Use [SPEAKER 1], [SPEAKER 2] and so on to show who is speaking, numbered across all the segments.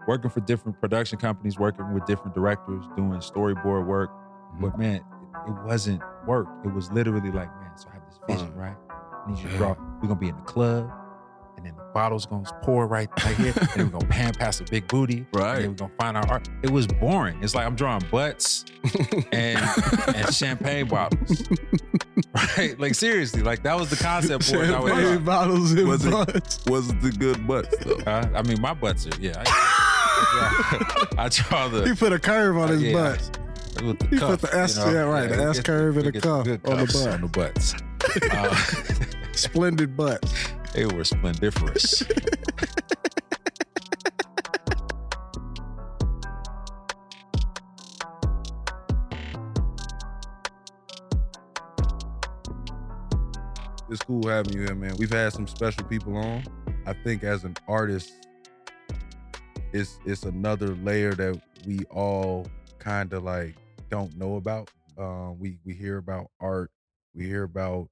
[SPEAKER 1] working for different production companies, working with different directors, doing storyboard work. But man, it wasn't work. It was literally like, man, so I have this vision, right? I need you to draw. We're gonna be in the club, and then the bottles gonna pour right here, and then we're gonna pan past a big booty,
[SPEAKER 2] Right.
[SPEAKER 1] and then we're gonna find our art. It was boring. It's like I'm drawing butts and champagne bottles. Right? Like seriously, like that was the concept for it.
[SPEAKER 3] Champagne bottles and butts.
[SPEAKER 2] Was it the good butts though?
[SPEAKER 1] I mean, my butts are, yeah. I draw the.
[SPEAKER 3] He put a curve on his butt.
[SPEAKER 1] With the
[SPEAKER 3] He
[SPEAKER 1] cuff,
[SPEAKER 3] put the S, yeah, right, the S curve and the cuff on the butt.
[SPEAKER 1] On the butts.
[SPEAKER 3] Splendid butts.
[SPEAKER 1] They were splendiferous.
[SPEAKER 2] It's cool having you here, man. We've had some special people on. I think as an artist, it's another layer that we all kind of like don't know about. We hear about art, we hear about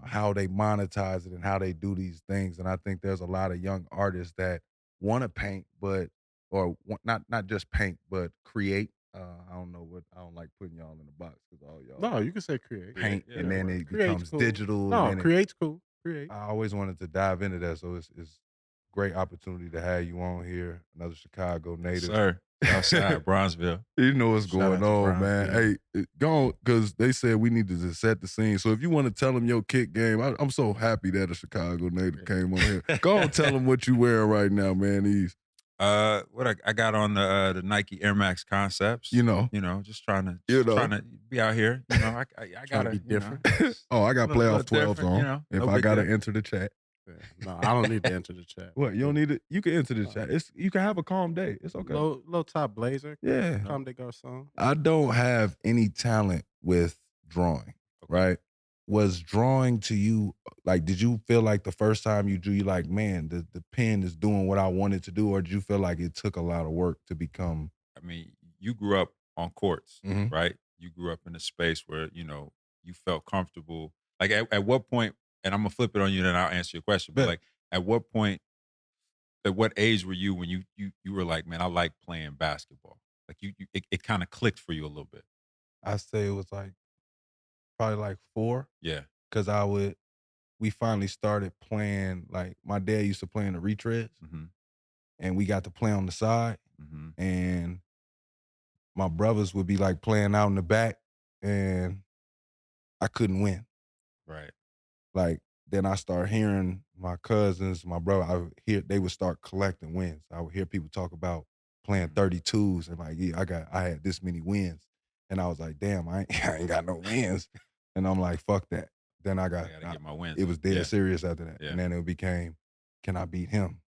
[SPEAKER 2] how they monetize it and how they do these things, and I think there's a lot of young artists that want to paint, not just paint, but create. I don't like putting y'all in the box because all y'all
[SPEAKER 3] No, you can say create.
[SPEAKER 2] paint and then it
[SPEAKER 3] Create's
[SPEAKER 2] becomes
[SPEAKER 3] cool.
[SPEAKER 2] digital.
[SPEAKER 3] No,
[SPEAKER 2] and then
[SPEAKER 3] create's cool. Create.
[SPEAKER 2] I always wanted to dive into that, so it's great opportunity to have you on here. Another Chicago native.
[SPEAKER 1] Sir, outside Bronzeville.
[SPEAKER 2] You know what's
[SPEAKER 1] Shout out
[SPEAKER 2] going
[SPEAKER 1] to
[SPEAKER 2] on,
[SPEAKER 1] Brian,
[SPEAKER 2] man. Hey, go on, because they said we need to just set the scene. So if you want to tell them your kick game, I'm so happy that a Chicago native came on here. Go on, tell them what you wearing right now, man. These.
[SPEAKER 1] What I got on the Nike Air Max Concepts.
[SPEAKER 2] You know,
[SPEAKER 1] just trying to be out here. You know, I gotta
[SPEAKER 3] be different.
[SPEAKER 2] Oh, I got playoff 12s on.
[SPEAKER 1] You know,
[SPEAKER 2] if
[SPEAKER 1] no
[SPEAKER 2] I
[SPEAKER 1] big
[SPEAKER 2] gotta
[SPEAKER 1] deal.
[SPEAKER 2] enter the chat.
[SPEAKER 3] Yeah. No, I don't need to enter the chat.
[SPEAKER 2] What? You don't need it? You can enter the chat. You can have a calm day. It's okay.
[SPEAKER 3] Low top blazer.
[SPEAKER 2] Yeah.
[SPEAKER 3] Comme des garçons.
[SPEAKER 2] I don't have any talent with drawing, right? Was drawing to you, like, did you feel like the first time you drew, you like, man, the pen is doing what I wanted to do, or did you feel like it took a lot of work to become?
[SPEAKER 1] I mean, you grew up on courts,
[SPEAKER 2] Mhm.
[SPEAKER 1] right? You grew up in a space where, you felt comfortable. Like at what point, and I'm gonna flip it on you, then I'll answer your question. But
[SPEAKER 2] Bet.
[SPEAKER 1] like at what point, at what age were you when you were like, man, I like playing basketball? Like it kind of clicked for you a little bit.
[SPEAKER 2] I say it was like probably like 4,
[SPEAKER 1] Yeah.
[SPEAKER 2] because we finally started playing, like my dad used to play in the retreads,
[SPEAKER 1] Mm-hmm.
[SPEAKER 2] and we got to play on the side,
[SPEAKER 1] Mm-hmm.
[SPEAKER 2] and my brothers would be like playing out in the back, and I couldn't win.
[SPEAKER 1] Right.
[SPEAKER 2] Like, then I start hearing my cousins, my brother, they would start collecting wins. I would hear people talk about playing 32s and like, yeah, I had this many wins. And I was like, damn, I ain't got no wins. And I'm like, fuck that. Then I gotta
[SPEAKER 1] get my wins.
[SPEAKER 2] It was dead
[SPEAKER 1] Yeah.
[SPEAKER 2] serious after that.
[SPEAKER 1] Yeah.
[SPEAKER 2] And then it became, can I beat him?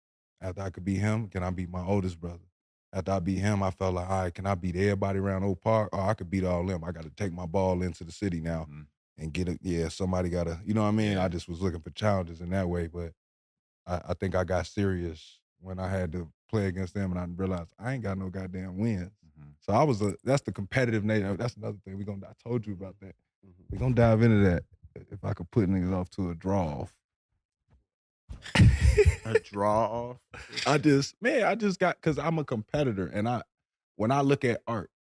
[SPEAKER 2] After I could beat him, can I beat my oldest brother? After I beat him, I felt like, all right, can I beat everybody around Oak Park? Or I could beat all them. I got to take my ball into the city now.
[SPEAKER 1] Mhm.
[SPEAKER 2] And get it, yeah, somebody gotta, you know what I mean?
[SPEAKER 1] Yeah.
[SPEAKER 2] I just was looking for challenges in that way, but I think I got serious when I had to play against them and I realized I ain't got no goddamn wins.
[SPEAKER 1] Mhm.
[SPEAKER 2] So that's the competitive nature. That's another thing. I told you about that. We're gonna dive into that. If I could put niggas off to a draw off.
[SPEAKER 3] A draw off.
[SPEAKER 2] I just got, cause I'm a competitor and when I look at art,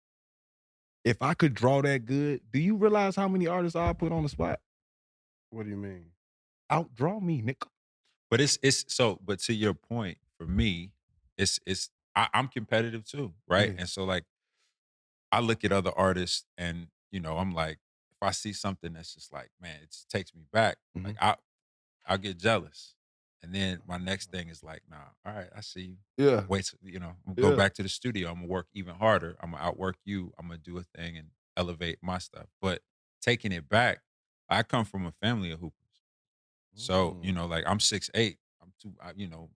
[SPEAKER 2] if I could draw that good, do you realize how many artists I put on the spot?
[SPEAKER 3] What do you mean?
[SPEAKER 2] Outdraw me, nigga.
[SPEAKER 1] But but to your point, for me, I'm competitive too, right?
[SPEAKER 2] Yeah.
[SPEAKER 1] And so like I look at other artists and I'm like, if I see something that's just like, man, it just takes me back,
[SPEAKER 2] Mhm.
[SPEAKER 1] like I'll get jealous. And then my next thing is like, nah, all right, I see you.
[SPEAKER 2] Yeah.
[SPEAKER 1] Wait, I'm gonna go
[SPEAKER 2] Yeah.
[SPEAKER 1] back to the studio. I'm gonna work even harder. I'm gonna outwork you. I'm gonna do a thing and elevate my stuff. But taking it back, I come from a family of hoopers. So, like I'm 6'8". I'm too,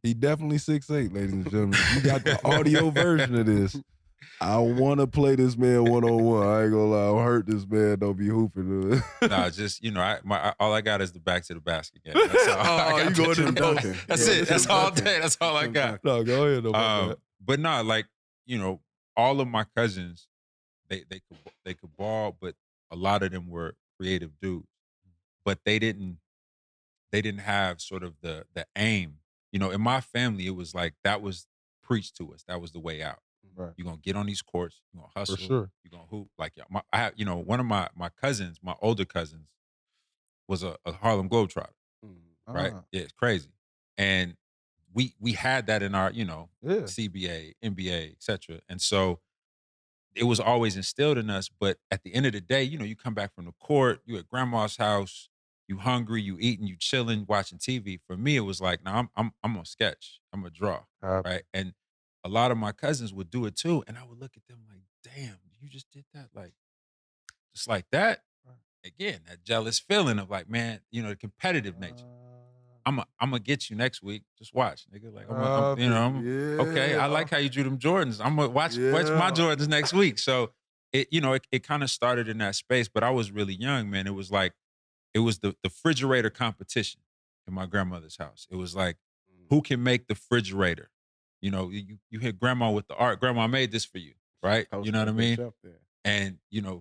[SPEAKER 2] He definitely 6'8", ladies and gentlemen. You got the audio version of this. I want to play this man one-on-one. I ain't gonna lie. I'll hurt this man. Don't be hooping.
[SPEAKER 1] nah, just all I got is the back to the basket game. That's all I got.
[SPEAKER 2] you going to the
[SPEAKER 3] dunking.
[SPEAKER 1] That's
[SPEAKER 3] Yeah,
[SPEAKER 1] it. That's
[SPEAKER 3] Tim
[SPEAKER 1] all
[SPEAKER 3] Duncan.
[SPEAKER 1] day. That's all I
[SPEAKER 3] Tim
[SPEAKER 1] got.
[SPEAKER 2] No, go ahead. No, my bad.
[SPEAKER 1] But nah, like all of my cousins, they could ball, but a lot of them were creative dudes. But they didn't have sort of the aim. In my family, it was like that was preached to us that was the way out.
[SPEAKER 2] Right.
[SPEAKER 1] You're gonna get on these courts, you're gonna hustle,
[SPEAKER 2] For sure.
[SPEAKER 1] you're gonna hoop. Like I have, one of my cousins, my older cousins, was a Harlem Globetrotter. Right? Yeah, it's crazy. And we had that in our, CBA, NBA, etc. And so it was always instilled in us. But at the end of the day, you come back from the court, you at grandma's house, you hungry, you eating, you chilling, watching TV. For me, it was like, no, I'm gonna sketch, I'm gonna draw, right? And a lot of my cousins would do it too, and I would look at them like, damn, you just did that, like just like that. Again, that jealous feeling of like, man, the competitive nature. I'm gonna get you next week. Just watch, nigga. Like okay. I like how you drew them Jordans. I'm gonna watch my Jordans next week. So it kind of started in that space. But I was really young, man. It was like it was the refrigerator competition in my grandmother's house. It was like who can make the refrigerator. You hit grandma with the art. Grandma made this for you, right? You know what I mean? And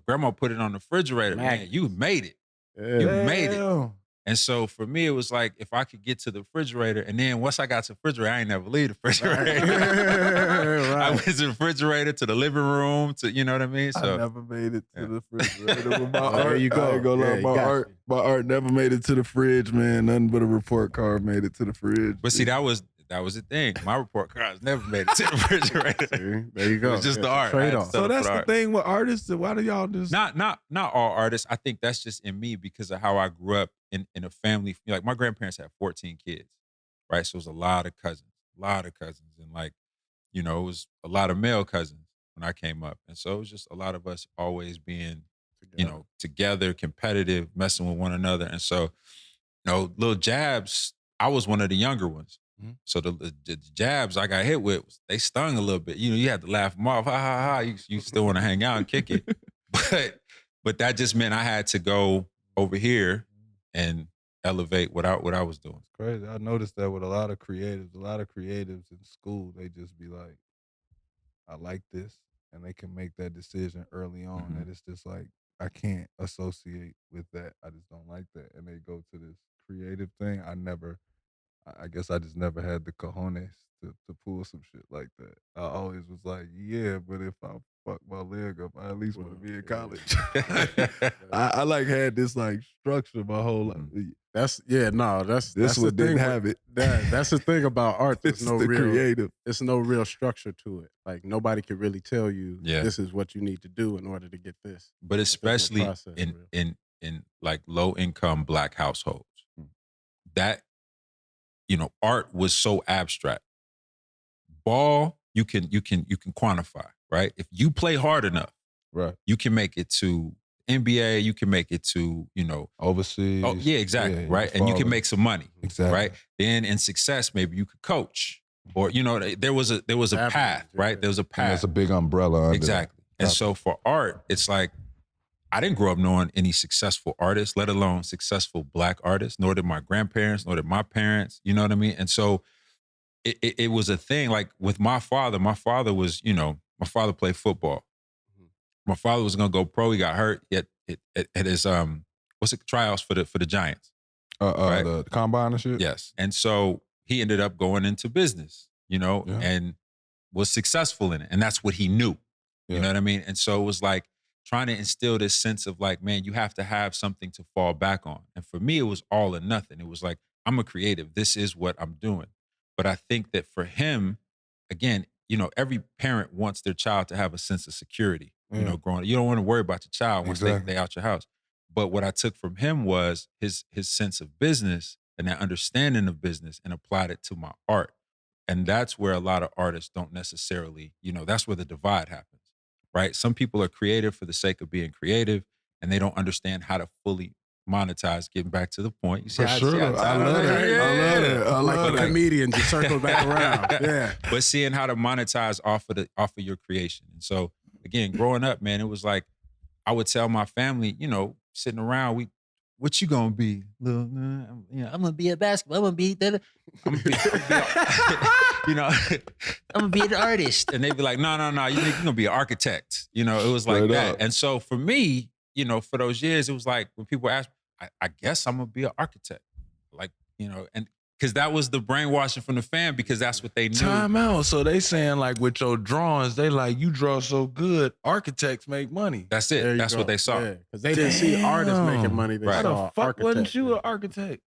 [SPEAKER 1] grandma put it on the refrigerator. Man, you made it. Yeah. You made it. And so for me, it was like if I could get to the refrigerator, and then once I got to the refrigerator, I ain't never leave the refrigerator. Right. I went to the refrigerator, to the living room, to you know what I mean. So
[SPEAKER 2] I never made it to the refrigerator with my art.
[SPEAKER 3] There you go.
[SPEAKER 2] I ain't gonna lie, my art never made it to the fridge, man. Nothing but a report card made it to the fridge.
[SPEAKER 1] But see, that was the thing. My report cards never made it to the refrigerator.
[SPEAKER 3] See, there you go.
[SPEAKER 1] It's just the art.
[SPEAKER 3] Trade-off.
[SPEAKER 2] So that's the thing with artists. Why do y'all just
[SPEAKER 1] not all artists? I think that's just in me because of how I grew up in a family. Like my grandparents had 14 kids, right? So it was a lot of cousins, and like it was a lot of male cousins when I came up, and so it was just a lot of us always being together, competitive, messing with one another, and so little jabs. I was one of the younger ones. So the jabs I got hit with, they stung a little bit. You had to laugh them off. Ha, ha, ha. You still want to hang out and kick it. But that just meant I had to go over here and elevate what I was doing.
[SPEAKER 2] It's crazy. I noticed that with a lot of creatives. A lot of creatives in school, they just be like, I like this. And they can make that decision early on that it's just like, I can't associate with that. I just don't like that. And they go to this creative thing. I guess I just never had the cojones to pull some shit like that. I always was like, yeah, but if I fuck my leg up, I at least want to be in college. I like had this like structure my whole life.
[SPEAKER 3] That's
[SPEAKER 2] what didn't have it.
[SPEAKER 3] That's the thing about art. There's no real
[SPEAKER 2] creative.
[SPEAKER 3] There's no real structure to it. Like nobody can really tell you this is what you need to do in order to get this.
[SPEAKER 1] But especially in like low income Black households, that art was so abstract. Ball, you can quantify, right? If you play hard enough,
[SPEAKER 2] right,
[SPEAKER 1] you can make it to NBA, you can make it to,
[SPEAKER 2] overseas.
[SPEAKER 1] Oh, yeah, exactly, right? And you can make some money,
[SPEAKER 2] exactly,
[SPEAKER 1] right? Then in success, maybe you could coach, or there was a path, right? There was a path.
[SPEAKER 2] And there's a big umbrella under
[SPEAKER 1] exactly.
[SPEAKER 2] that.
[SPEAKER 1] And so for art, it's like I didn't grow up knowing any successful artists, let alone successful Black artists, nor did my grandparents, nor did my parents, you know what I mean? And so it was a thing. Like with my father was, my father played football. My father was gonna go pro, he got hurt at his tryouts for the Giants. Right?
[SPEAKER 2] The combine and shit?
[SPEAKER 1] Yes. And so he ended up going into business, and was successful in it. And that's what he knew. You know what I mean? And so it was like, trying to instill this sense of like, man, you have to have something to fall back on. And for me, it was all or nothing. It was like, I'm a creative. This is what I'm doing. But I think that for him, again, every parent wants their child to have a sense of security, growing up. You don't want to worry about your child once they out your house. But what I took from him was his sense of business and that understanding of business and applied it to my art. And that's where a lot of artists don't necessarily, that's where the divide happens. Right? Some people are creative for the sake of being creative, and they don't understand how to fully monetize. Getting back to the point, you see,
[SPEAKER 2] I love that. I love it. I love
[SPEAKER 3] it. Comedian just circle back around. Yeah,
[SPEAKER 1] but seeing how to monetize off of your creation. And so, again, growing up, man, it was like I would tell my family, sitting around, what you gonna be? I'm gonna be a basketball. I'm gonna be that. I'm gonna be an artist. And they'd be like, no, you're gonna be an architect. It was like
[SPEAKER 2] Straight
[SPEAKER 1] that.
[SPEAKER 2] up.
[SPEAKER 1] And so for me, for those years, it was like when people ask me, I guess I'm gonna be an architect. Like, and Because that was the brainwashing from the fan, because that's what they knew.
[SPEAKER 2] Time out. So they saying like with your drawings, they like, you draw so good, architects make money.
[SPEAKER 1] That's it. That's what they saw.
[SPEAKER 3] Because they didn't see artists making money. They
[SPEAKER 2] Why
[SPEAKER 3] saw
[SPEAKER 2] the fuck
[SPEAKER 3] architects.
[SPEAKER 2] wasn't you an architect?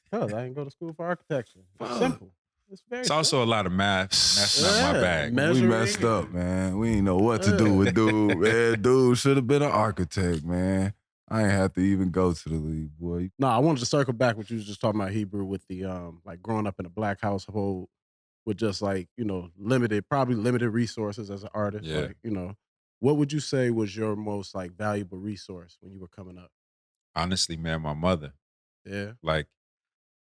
[SPEAKER 3] Because I didn't go to school for architecture. It's simple.
[SPEAKER 1] It's also a lot of math. That's not my bag.
[SPEAKER 2] We messed up, man. We didn't know what to do with dude. Man, dude should have been an architect, man. I ain't have to even go to the league, boy.
[SPEAKER 3] No, I wanted to circle back what you was just talking about, Hebru, with the like growing up in a black household with just like, you know, probably limited resources as an artist.
[SPEAKER 1] Yeah.
[SPEAKER 3] Like, you know, what would you say was your most like valuable resource when you were coming up?
[SPEAKER 1] Honestly, man, my mother.
[SPEAKER 3] Yeah.
[SPEAKER 1] Like,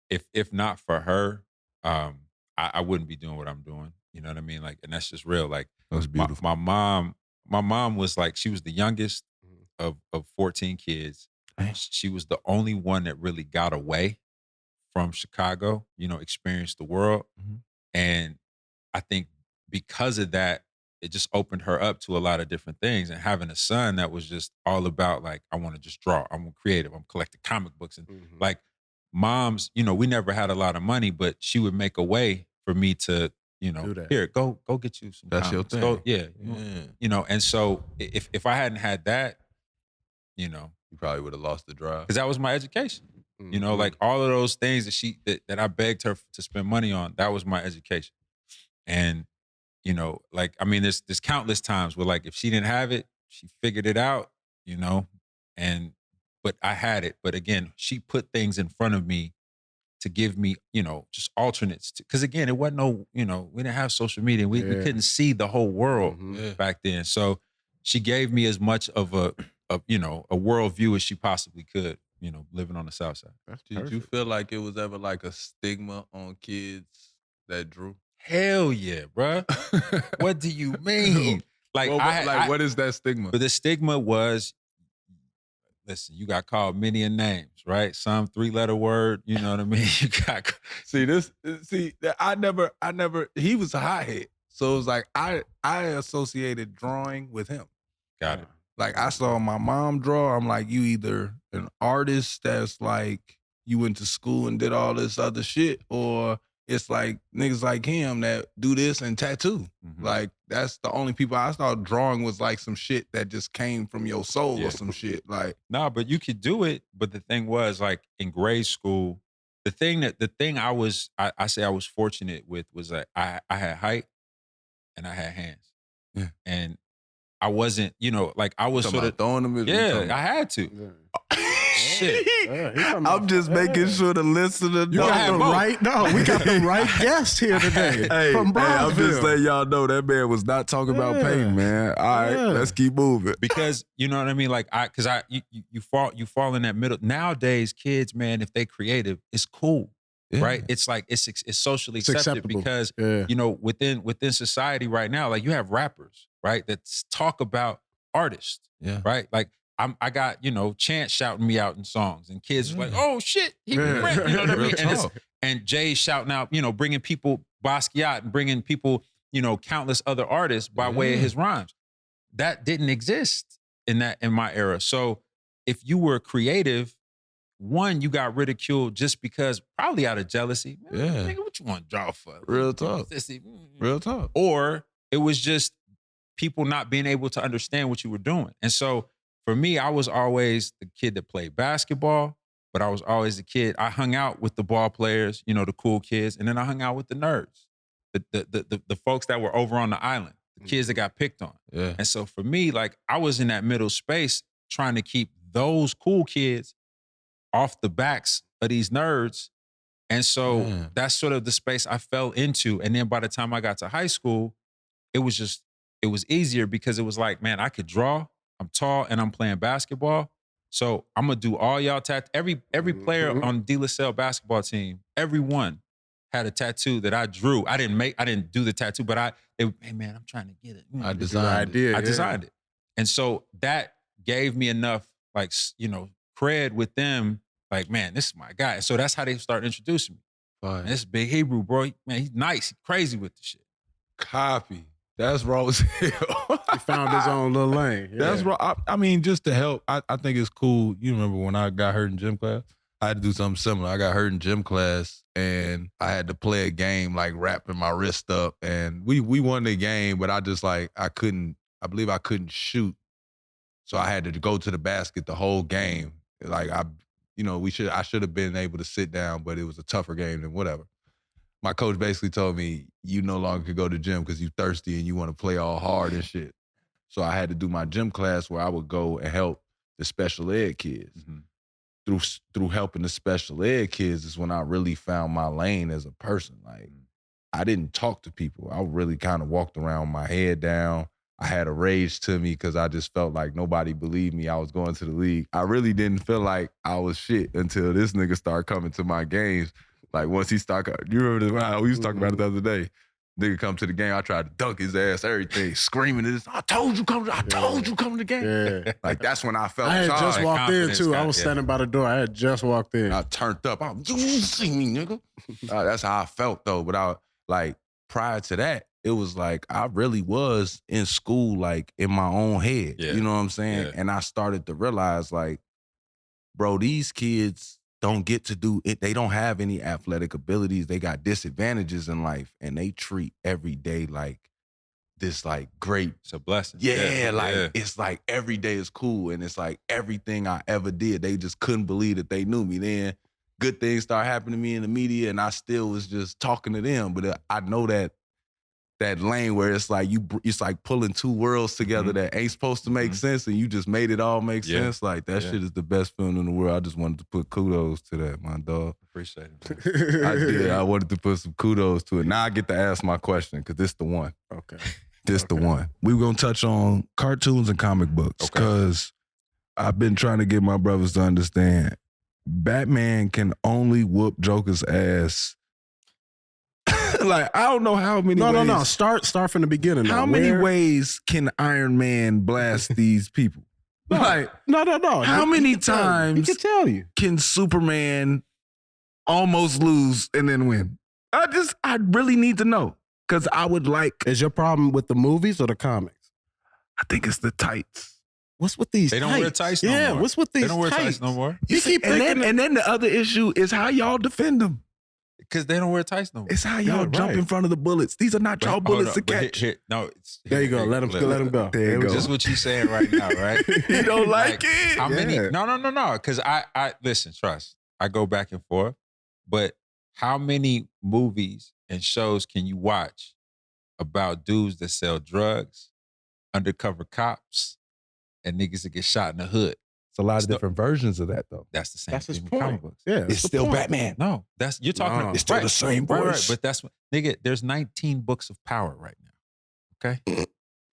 [SPEAKER 1] if not for her, I wouldn't be doing what I'm doing. You know what I mean? Like, and that's just real. Like,
[SPEAKER 2] That's beautiful.
[SPEAKER 1] My mom was like, she was the youngest of 14 kids. She was the only one that really got away from Chicago, you know, experienced the world. And I think because of that, it just opened her up to a lot of different things. And having a son that was just all about like, I want to just draw. I'm creative. I'm collecting comic books. And like moms, you know, we never had a lot of money, but she would make a way for me to, you know, here, go get you some
[SPEAKER 2] That's
[SPEAKER 1] comics.
[SPEAKER 2] your
[SPEAKER 1] Go,
[SPEAKER 2] thing.
[SPEAKER 1] yeah. You know, and so if I hadn't had that, you know,
[SPEAKER 2] You probably would have lost the drive.
[SPEAKER 1] because that was my education. You know, like all of those things that I begged her to spend money on, that was my education. And, you know, like, I mean, there's countless times where like, if she didn't have it, she figured it out, you know, but I had it. But again, she put things in front of me to give me, you know, just alternates. Because again, it wasn't no, you know, we didn't have social media. We couldn't see the whole world back then. So she gave me as much of a you know, a worldview as she possibly could, you know, living on the South Side.
[SPEAKER 2] Did you feel like it was ever like a stigma on kids that drew?
[SPEAKER 1] Hell yeah, bruh. What do you mean? Like,
[SPEAKER 2] Well, what is that stigma?
[SPEAKER 1] But the stigma was, listen, you got called many a names, right? Some 3-letter word, you know what I mean? You got
[SPEAKER 2] I never, he was a hothead. So it was like, I associated drawing with him.
[SPEAKER 1] Got it.
[SPEAKER 2] Like I saw my mom draw, I'm like, you either an artist that's like, you went to school and did all this other shit, or it's like niggas like him that do this and tattoo. Like that's the only people I thought drawing was like some shit that just came from your soul or some shit. Like,
[SPEAKER 1] nah, but you could do it. But the thing was, like in grade school, the thing I was fortunate with was that I had height and I had hands.
[SPEAKER 2] Yeah.
[SPEAKER 1] And I wasn't, you know, like I was sort of
[SPEAKER 2] throwing them.
[SPEAKER 1] I had to. Shit.
[SPEAKER 2] I'm just making sure the listener
[SPEAKER 3] You got the right, we got the right guest here today. From
[SPEAKER 2] I'm just letting y'all know that man was not talking about pain, man. All right, let's keep moving.
[SPEAKER 1] Because you know what I mean? Like you fall in that middle. Nowadays, kids, man, if they creative, it's cool. Right? It's like it's socially accepted because you know, within society right now, like you have rappers, right, that talk about artists.
[SPEAKER 2] Yeah.
[SPEAKER 1] Right? Like I got, you know, Chance shouting me out in songs, and kids are like, oh shit, Hebru Brantley, you know what I mean? And Jay shouting out, you know, bringing people Basquiat and bringing people, you know, countless other artists by way of his rhymes. That didn't exist in my era. So if you were creative, one, you got ridiculed just because, probably out of jealousy. Man, nigga, what you want to draw for?
[SPEAKER 2] Real talk. Real talk.
[SPEAKER 1] Or it was just people not being able to understand what you were doing. And so for me, I was always the kid that played basketball, but I was always the kid. I hung out with the ball players, you know, the cool kids, and then I hung out with the nerds, the folks that were over on the island, the kids that got picked on.
[SPEAKER 2] Yeah.
[SPEAKER 1] And so for me, like I was in that middle space trying to keep those cool kids off the backs of these nerds. And so that's sort of the space I fell into. And then by the time I got to high school, it was easier because it was like, man, I could draw, I'm tall, and I'm playing basketball. So I'm gonna do all y'all every player on De La Salle basketball team, everyone had a tattoo that I drew. I didn't do the tattoo, but hey man, I'm trying to get it.
[SPEAKER 2] I designed it.
[SPEAKER 1] I designed it. And so that gave me enough, like, you know, cred with them, like, man, this is my guy. And so that's how they started introducing me. Man, this is Big Hebru, bro. Man, he's nice. He's crazy with the shit.
[SPEAKER 2] Copy. That's raw as hell.
[SPEAKER 3] He found his own little lane.
[SPEAKER 2] That's raw. I mean, just to help, I think it's cool. You remember when I got hurt in gym class? I had to do something similar. I got hurt in gym class, and I had to play a game like wrapping my wrist up, and we won the game, but I just like I believe I couldn't shoot, so I had to go to the basket the whole game. Like I should have been able to sit down, but it was a tougher game than whatever. My coach basically told me, you no longer could go to gym because you thirsty and you want to play all hard and shit. So I had to do my gym class where I would go and help the special ed kids. Mm-hmm. Through helping the special ed kids is when I really found my lane as a person. Like, I didn't talk to people. I really kind of walked around with my head down. I had a rage to me because I just felt like nobody believed me I was going to the league. I really didn't feel like I was shit until this nigga started coming to my games. Like, once he started, you remember this? We was talking about it the other day. Nigga come to the game, I tried to dunk his ass, everything, screaming this. I told you come to the game.
[SPEAKER 3] Yeah.
[SPEAKER 2] Like, that's when I felt
[SPEAKER 3] I had just walked in too. I was standing by the door. I had just walked in.
[SPEAKER 2] I turned up. You see me, nigga. That's how I felt though. But prior to that, it was like I really was in school, like in my own head. Yeah. You know what I'm saying? Yeah. And I started to realize, like, bro, these kids don't get to do it. They don't have any athletic abilities. They got disadvantages in life, and they treat every day like this, like, great.
[SPEAKER 1] It's a blessing.
[SPEAKER 2] Yeah, it's like every day is cool, and it's like everything I ever did, they just couldn't believe that they knew me. Then good things start happening to me in the media, and I still was just talking to them. But I know that lane where it's like it's like pulling two worlds together that ain't supposed to make sense, and you just made it all make sense. Like, that shit is the best feeling in the world. I just wanted to put kudos to that, my dog.
[SPEAKER 1] Appreciate it, man.
[SPEAKER 2] I did. I wanted to put some kudos to it. Now I get to ask my question, because this the one.
[SPEAKER 3] Okay.
[SPEAKER 2] This the one. We were going to touch on cartoons and comic books, because I've been trying to get my brothers to understand Batman can only whoop Joker's ass. Like, I don't know how many ways.
[SPEAKER 3] No. Start from the beginning.
[SPEAKER 2] How many ways can Iron Man blast these people? Like,
[SPEAKER 3] no.
[SPEAKER 2] How many times
[SPEAKER 3] he can tell you
[SPEAKER 2] can Superman almost lose and then win? I really need to know, because I would like.
[SPEAKER 3] Is your problem with the movies or the comics?
[SPEAKER 2] I think it's the tights.
[SPEAKER 3] What's with these?
[SPEAKER 1] They don't wear tights no more.
[SPEAKER 3] Yeah, what's with these?
[SPEAKER 1] They don't wear tights no more.
[SPEAKER 2] And then the other issue is how y'all defend them.
[SPEAKER 1] Because they don't wear tights no more.
[SPEAKER 2] It's how y'all jump in front of the bullets. These are not y'all bullets to catch.
[SPEAKER 3] There you go. Let them go.
[SPEAKER 2] There you go.
[SPEAKER 1] Just what you saying right now, right?
[SPEAKER 2] You don't like it?
[SPEAKER 1] How many? No. Because I listen, trust. I go back and forth. But how many movies and shows can you watch about dudes that sell drugs, undercover cops, and niggas that get shot in the hood?
[SPEAKER 2] A lot of different versions of that, though.
[SPEAKER 1] That's the same.
[SPEAKER 3] That's his
[SPEAKER 1] thing
[SPEAKER 3] point.
[SPEAKER 1] with comic books.
[SPEAKER 3] Yeah,
[SPEAKER 2] it's still Batman.
[SPEAKER 1] No, you're talking.
[SPEAKER 2] It's still the same voice.
[SPEAKER 1] Right. But that's what, nigga. There's 19 books of power right now. Okay,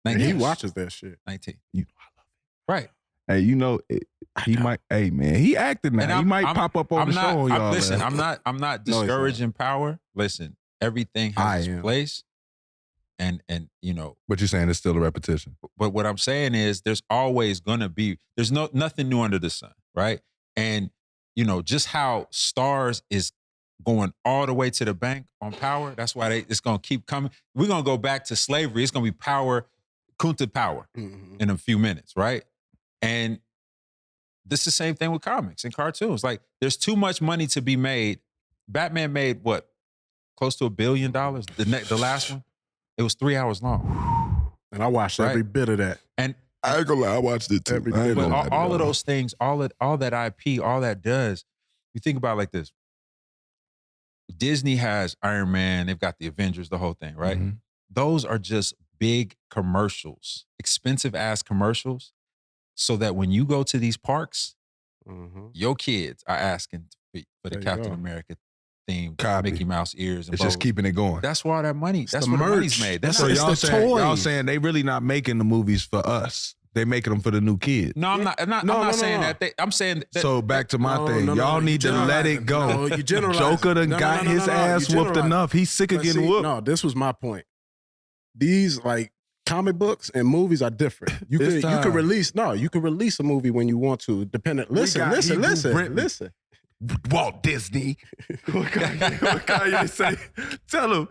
[SPEAKER 3] 19. He watches that shit.
[SPEAKER 1] 19.
[SPEAKER 2] You know, I love it.
[SPEAKER 1] Right.
[SPEAKER 2] Hey, you know, he might. Hey, man, he acted now. He might pop up on the show on y'all.
[SPEAKER 1] Listen, I'm not discouraging power. Listen, everything has its place. And you know,
[SPEAKER 2] but you're saying it's still a repetition.
[SPEAKER 1] But what I'm saying is, there's always gonna be. There's nothing new under the sun, right? And you know, just how Stars is going all the way to the bank on power. That's why it's gonna keep coming. We're gonna go back to slavery. It's gonna be power, kunta power, in a few minutes, right? And this is the same thing with comics and cartoons. Like, there's too much money to be made. Batman made what, close to $1 billion. The last one. It was 3 hours long.
[SPEAKER 3] And I watched every bit of that.
[SPEAKER 2] And I ain't gonna lie, I watched it too.
[SPEAKER 1] But all of those things, all that IP, all that does, you think about it like this. Disney has Iron Man, they've got the Avengers, the whole thing, right? Mm-hmm. Those are just big commercials, expensive ass commercials, so that when you go to these parks, your kids are asking for the Captain America theme, Mickey Mouse ears. And
[SPEAKER 2] it's just keeping it going.
[SPEAKER 1] That's where all that money. That's where the money's made. That's
[SPEAKER 2] so y'all saying they really not making the movies for us. They making them for the new kids.
[SPEAKER 1] No, I'm not saying that. I'm saying that.
[SPEAKER 2] So back to my thing. Y'all need to let it go.
[SPEAKER 3] You generalize.
[SPEAKER 2] Joker done got his ass whooped enough. He's sick of getting whooped.
[SPEAKER 3] No, this was my point. These, like, comic books and movies are different. You can release a movie when you want to. Listen.
[SPEAKER 2] Walt Disney. What Kanye say? Tell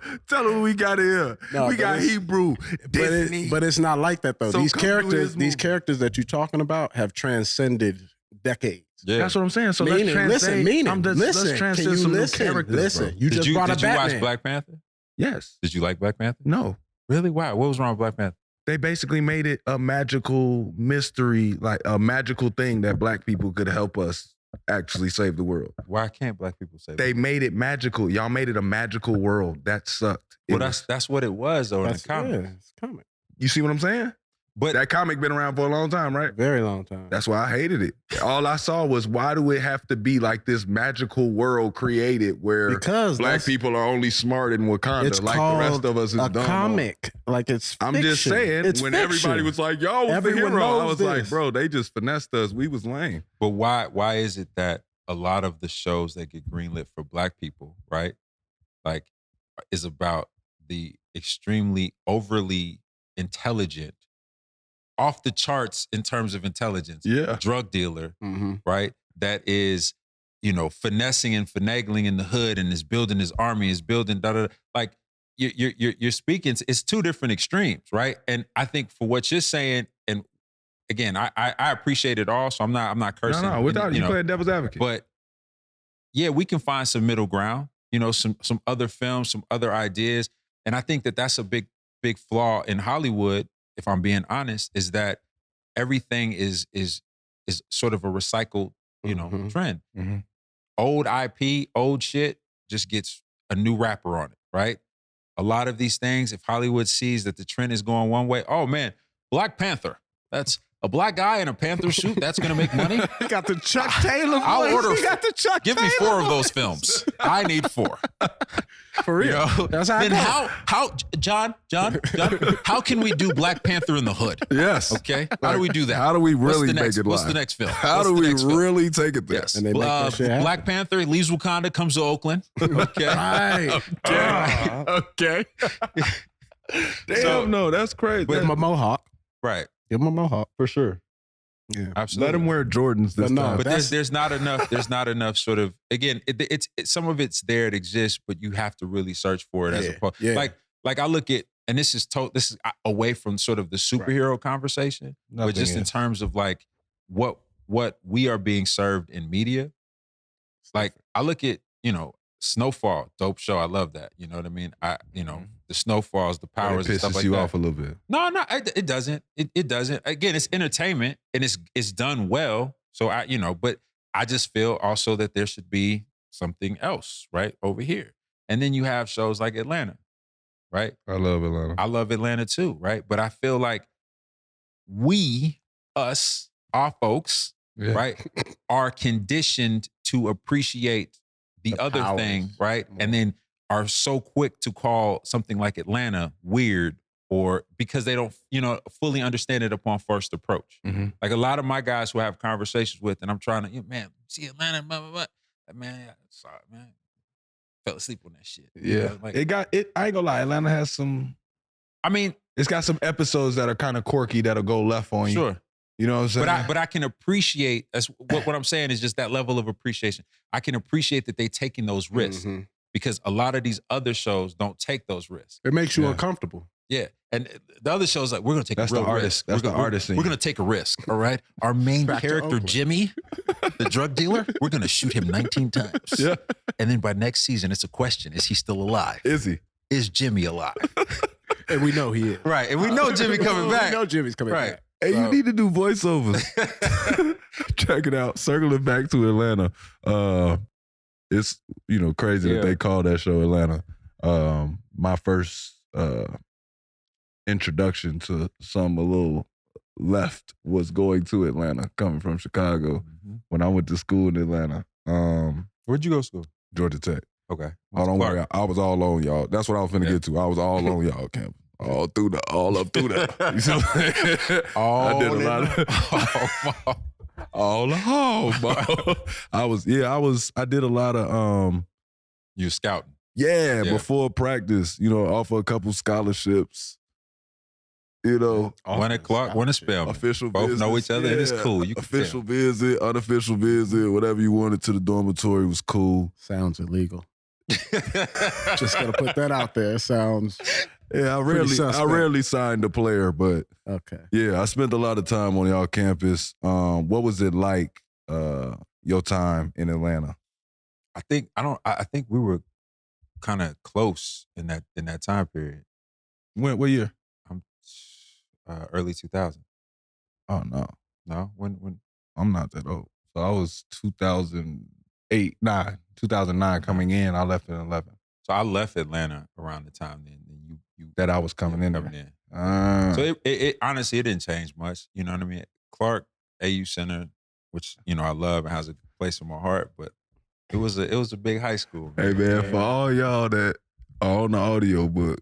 [SPEAKER 2] him we got it here. No, we got Hebru Disney.
[SPEAKER 3] But it's not like that though. So these characters that you're talking about have transcended decades.
[SPEAKER 1] Yeah.
[SPEAKER 2] That's what I'm saying. So
[SPEAKER 3] Meaning,
[SPEAKER 2] let's transcend.
[SPEAKER 3] listen.
[SPEAKER 2] Let's transcend
[SPEAKER 3] Can you
[SPEAKER 2] some new
[SPEAKER 3] listen?
[SPEAKER 2] characters.
[SPEAKER 3] Listen.
[SPEAKER 2] Bro.
[SPEAKER 3] You just brought a
[SPEAKER 1] Did you
[SPEAKER 3] Batman.
[SPEAKER 1] watch Black Panther?
[SPEAKER 2] Yes.
[SPEAKER 1] Did you like Black Panther?
[SPEAKER 2] No.
[SPEAKER 1] Really? Why? What was wrong with Black Panther?
[SPEAKER 2] They basically made it a magical mystery, like a magical thing that black people could help us actually save the world.
[SPEAKER 1] Why can't black people say
[SPEAKER 2] They made it magical. Y'all made it a magical world. That sucked.
[SPEAKER 1] Well, that's what it was, though, in the comic.
[SPEAKER 3] Yeah, it's comic.
[SPEAKER 2] You see what I'm saying?
[SPEAKER 1] But
[SPEAKER 2] that comic been around for a long time, right?
[SPEAKER 3] Very long time.
[SPEAKER 2] That's why I hated it. All I saw was, why do it have to be like this magical world created where
[SPEAKER 3] because
[SPEAKER 2] black people are only smart in Wakanda,
[SPEAKER 3] it's
[SPEAKER 2] like the rest of us is
[SPEAKER 3] a
[SPEAKER 2] dumb?
[SPEAKER 3] comic. Like it's fiction.
[SPEAKER 2] I'm just saying,
[SPEAKER 3] it's
[SPEAKER 2] when
[SPEAKER 3] fiction.
[SPEAKER 2] everybody was like, "Yo,
[SPEAKER 3] Everyone
[SPEAKER 2] hero," I
[SPEAKER 3] knows
[SPEAKER 2] was
[SPEAKER 3] this.
[SPEAKER 2] like, "Bro, they just finessed us. We was lame."
[SPEAKER 1] But why is it that a lot of the shows that get greenlit for black people, right, like, is about the extremely overly intelligent, off the charts in terms of intelligence, drug dealer, right? That is, finessing and finagling in the hood and is building his army, is building like you're speaking. It's two different extremes, right? And I think for what you're saying, and again, I appreciate it all, so I'm not cursing.
[SPEAKER 2] No, without you playing devil's advocate.
[SPEAKER 1] But yeah, we can find some middle ground. Some other films, some other ideas, and I think that's a big flaw in Hollywood. If I'm being honest, is that everything is sort of a recycled, trend.
[SPEAKER 2] Mm-hmm.
[SPEAKER 1] Old IP, old shit just gets a new wrapper on it, right? A lot of these things, if Hollywood sees that the trend is going one way, oh man, Black Panther, that's a black guy in a Panther suit, that's gonna make money.
[SPEAKER 3] He got the Chuck Taylor voice.
[SPEAKER 1] I'll order.
[SPEAKER 3] He got the Chuck
[SPEAKER 1] Give
[SPEAKER 3] Taylor
[SPEAKER 1] me 4 of
[SPEAKER 3] voice.
[SPEAKER 1] those films. I need 4.
[SPEAKER 3] For real.
[SPEAKER 1] That's how. Then how John, how can we do Black Panther in the hood?
[SPEAKER 2] Yes.
[SPEAKER 1] Okay. How do we do that?
[SPEAKER 2] How do we really make it live?
[SPEAKER 1] What's the next film?
[SPEAKER 2] How do we really take it there?
[SPEAKER 1] Yes.
[SPEAKER 3] And they make that shit happen.
[SPEAKER 1] Black Panther leaves Wakanda, comes to Oakland. Okay.
[SPEAKER 3] Right.
[SPEAKER 2] Okay. Damn, no, that's crazy.
[SPEAKER 3] Give him a mohawk.
[SPEAKER 1] Right.
[SPEAKER 3] Give him a mohawk.
[SPEAKER 2] For sure.
[SPEAKER 3] Yeah.
[SPEAKER 1] Absolutely.
[SPEAKER 2] Let him wear Jordans this time.
[SPEAKER 1] But there's not enough sort of, again, it's some of it's there, it exists, but you have to really search for it as opposed. Like I look at, and this is away from sort of the superhero conversation, but just in terms of like what we are being served in media. Like I look at, Snowfall, dope show. I love that. You know what I mean? The snowfalls, the powers, and stuff like that.
[SPEAKER 2] It pisses you off a little bit.
[SPEAKER 1] No, it doesn't. It doesn't. Again, it's entertainment and it's done well. So but I just feel also that there should be something else right over here. And then you have shows like Atlanta, right?
[SPEAKER 2] I love Atlanta.
[SPEAKER 1] I love Atlanta too, right? But I feel like our folks, right, are conditioned to appreciate the other
[SPEAKER 3] powers.
[SPEAKER 1] thing, right? And then are so quick to call something like Atlanta weird or because they don't, fully understand it upon first approach.
[SPEAKER 2] Mm-hmm.
[SPEAKER 1] Like a lot of my guys who I have conversations with, and I'm trying to, man, see Atlanta, blah, blah, blah. Like, man, sorry, man. Fell asleep on that shit.
[SPEAKER 2] Yeah. I ain't gonna lie, Atlanta has some, it's got some episodes that are kind of quirky that'll go left on you.
[SPEAKER 1] Sure.
[SPEAKER 2] You know what I'm saying?
[SPEAKER 1] But I can appreciate, that's what I'm saying is just that level of appreciation. I can appreciate that they taking those risks because a lot of these other shows don't take those risks.
[SPEAKER 3] It makes you uncomfortable.
[SPEAKER 1] Yeah. And the other shows like, we're going to take a real risk.
[SPEAKER 2] That's the artist scene.
[SPEAKER 1] We're going to take a risk, all right? Our main character, Jimmy, the drug dealer, we're going to shoot him 19 times.
[SPEAKER 2] Yeah.
[SPEAKER 1] And then by next season, it's a question. Is he still alive?
[SPEAKER 2] Is he?
[SPEAKER 1] Is Jimmy alive?
[SPEAKER 3] And we know he is.
[SPEAKER 1] Right. And we know Jimmy coming back.
[SPEAKER 3] We know Jimmy's coming back.
[SPEAKER 2] Hey, you need to do voiceovers. Check it out. Circling back to Atlanta. It's crazy that they call that show Atlanta. My first introduction to some a little left was going to Atlanta, coming from Chicago when I went to school in Atlanta.
[SPEAKER 1] Where'd you go to school?
[SPEAKER 2] Georgia Tech.
[SPEAKER 1] Okay.
[SPEAKER 2] Oh, don't worry. I was all on y'all. That's what I was finna get to. I was all on y'all campus. All up through that. You see what I'm saying? I did a lot of all home. I did a lot of
[SPEAKER 1] you scouting.
[SPEAKER 2] Yeah, before practice, off of a couple scholarships.
[SPEAKER 1] 1 o'clock, 1 spell.
[SPEAKER 2] Official
[SPEAKER 1] both
[SPEAKER 2] visit.
[SPEAKER 1] Know each other.
[SPEAKER 2] Yeah.
[SPEAKER 1] It is cool. You
[SPEAKER 2] official visit, unofficial visit, whatever you wanted to the dormitory was cool.
[SPEAKER 3] Sounds illegal. Just gotta put that out there. It sounds.
[SPEAKER 2] Yeah, I rarely signed a player, but
[SPEAKER 3] okay.
[SPEAKER 2] Yeah, I spent a lot of time on y'all campus. What was it like? your time in Atlanta?
[SPEAKER 1] I think we were kind of close in that time period.
[SPEAKER 2] What year?
[SPEAKER 1] I'm early 2000.
[SPEAKER 2] Oh no.
[SPEAKER 1] No? When
[SPEAKER 2] I'm not that old. So I was 2009 coming in. I left in 11.
[SPEAKER 1] So I left Atlanta around the time then you
[SPEAKER 2] that I was coming in.
[SPEAKER 1] So it honestly, it didn't change much. You know what I mean? Clark, AU Center, which, you know, I love and has a place in my heart, but it was a big high school.
[SPEAKER 2] Man. Hey man, for all y'all that are on the audio book,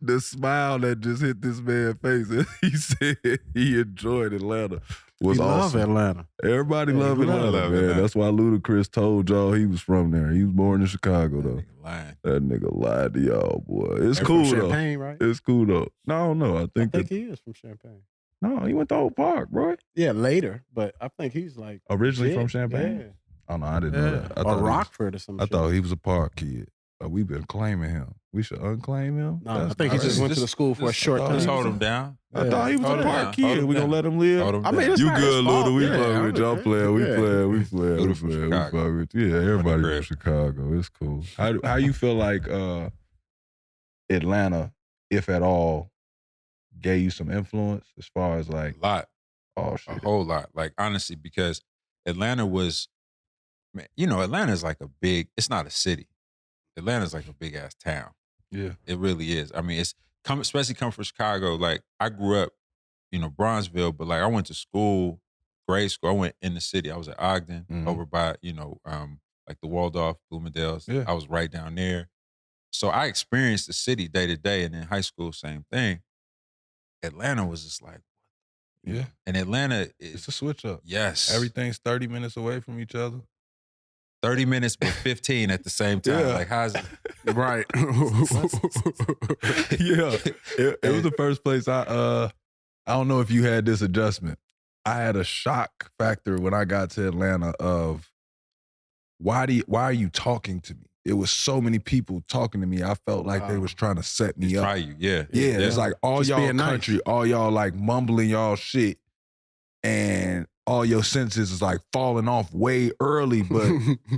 [SPEAKER 2] the smile that just hit this man's face, he said he enjoyed Atlanta. Was awesome.
[SPEAKER 3] Love Atlanta.
[SPEAKER 2] Everybody love Atlanta, man. That's why Ludacris told y'all he was from there. He was born in Chicago, though. That nigga lied to y'all, boy. It's cool, though.
[SPEAKER 3] Champagne, right?
[SPEAKER 2] It's cool, though. No, I don't know. I think
[SPEAKER 3] he is from Champagne.
[SPEAKER 2] No, he went to Oak Park, bro.
[SPEAKER 3] Yeah, later, but I think he's like
[SPEAKER 2] originally from Champagne. Yeah. Oh no, I didn't know that.
[SPEAKER 3] Or Rockford or something.
[SPEAKER 2] I thought he was a Park kid. We've been claiming him. We should unclaim him.
[SPEAKER 3] No, I think he just went to the school for a short time.
[SPEAKER 1] Just hold him down.
[SPEAKER 2] I thought he was a Park kid. We gonna let him live.
[SPEAKER 3] I mean, it's
[SPEAKER 2] you
[SPEAKER 3] not
[SPEAKER 2] good, Luda? We fuck with y'all. We play.
[SPEAKER 1] We fuck
[SPEAKER 2] with. Yeah, everybody from Chicago. It's cool. How you feel like Atlanta, if at all, gave you some influence as far as like
[SPEAKER 1] a lot?
[SPEAKER 2] Oh shit,
[SPEAKER 1] a whole lot. Like honestly, because Atlanta was, man, you know, Atlanta's like a big. It's not a city. Atlanta's like a big ass town.
[SPEAKER 2] Yeah,
[SPEAKER 1] it really is. I mean, especially coming from Chicago. Like I grew up, you know, Bronzeville, but like I went to school, grade school. I went in the city. I was at Ogden, over by, you know, like the Waldorf, Bloomingdale's.
[SPEAKER 2] Yeah.
[SPEAKER 1] I was right down there. So I experienced the city day to day, and then high school, same thing. Atlanta was just like,
[SPEAKER 2] yeah.
[SPEAKER 1] And Atlanta
[SPEAKER 2] it's a switch up.
[SPEAKER 1] Yes,
[SPEAKER 2] everything's 30 minutes away from each other.
[SPEAKER 1] 30 minutes but 15 at the same time.
[SPEAKER 2] Yeah.
[SPEAKER 1] Like, how's it?
[SPEAKER 3] Right.
[SPEAKER 2] Yeah. It was the first place I don't know if you had this adjustment. I had a shock factor when I got to Atlanta of why are you talking to me? It was so many people talking to me. I felt like they was trying to set me up.
[SPEAKER 1] Try you, yeah.
[SPEAKER 2] Yeah, it's like all just y'all country, all y'all like mumbling y'all shit, and all your senses is like falling off way early, but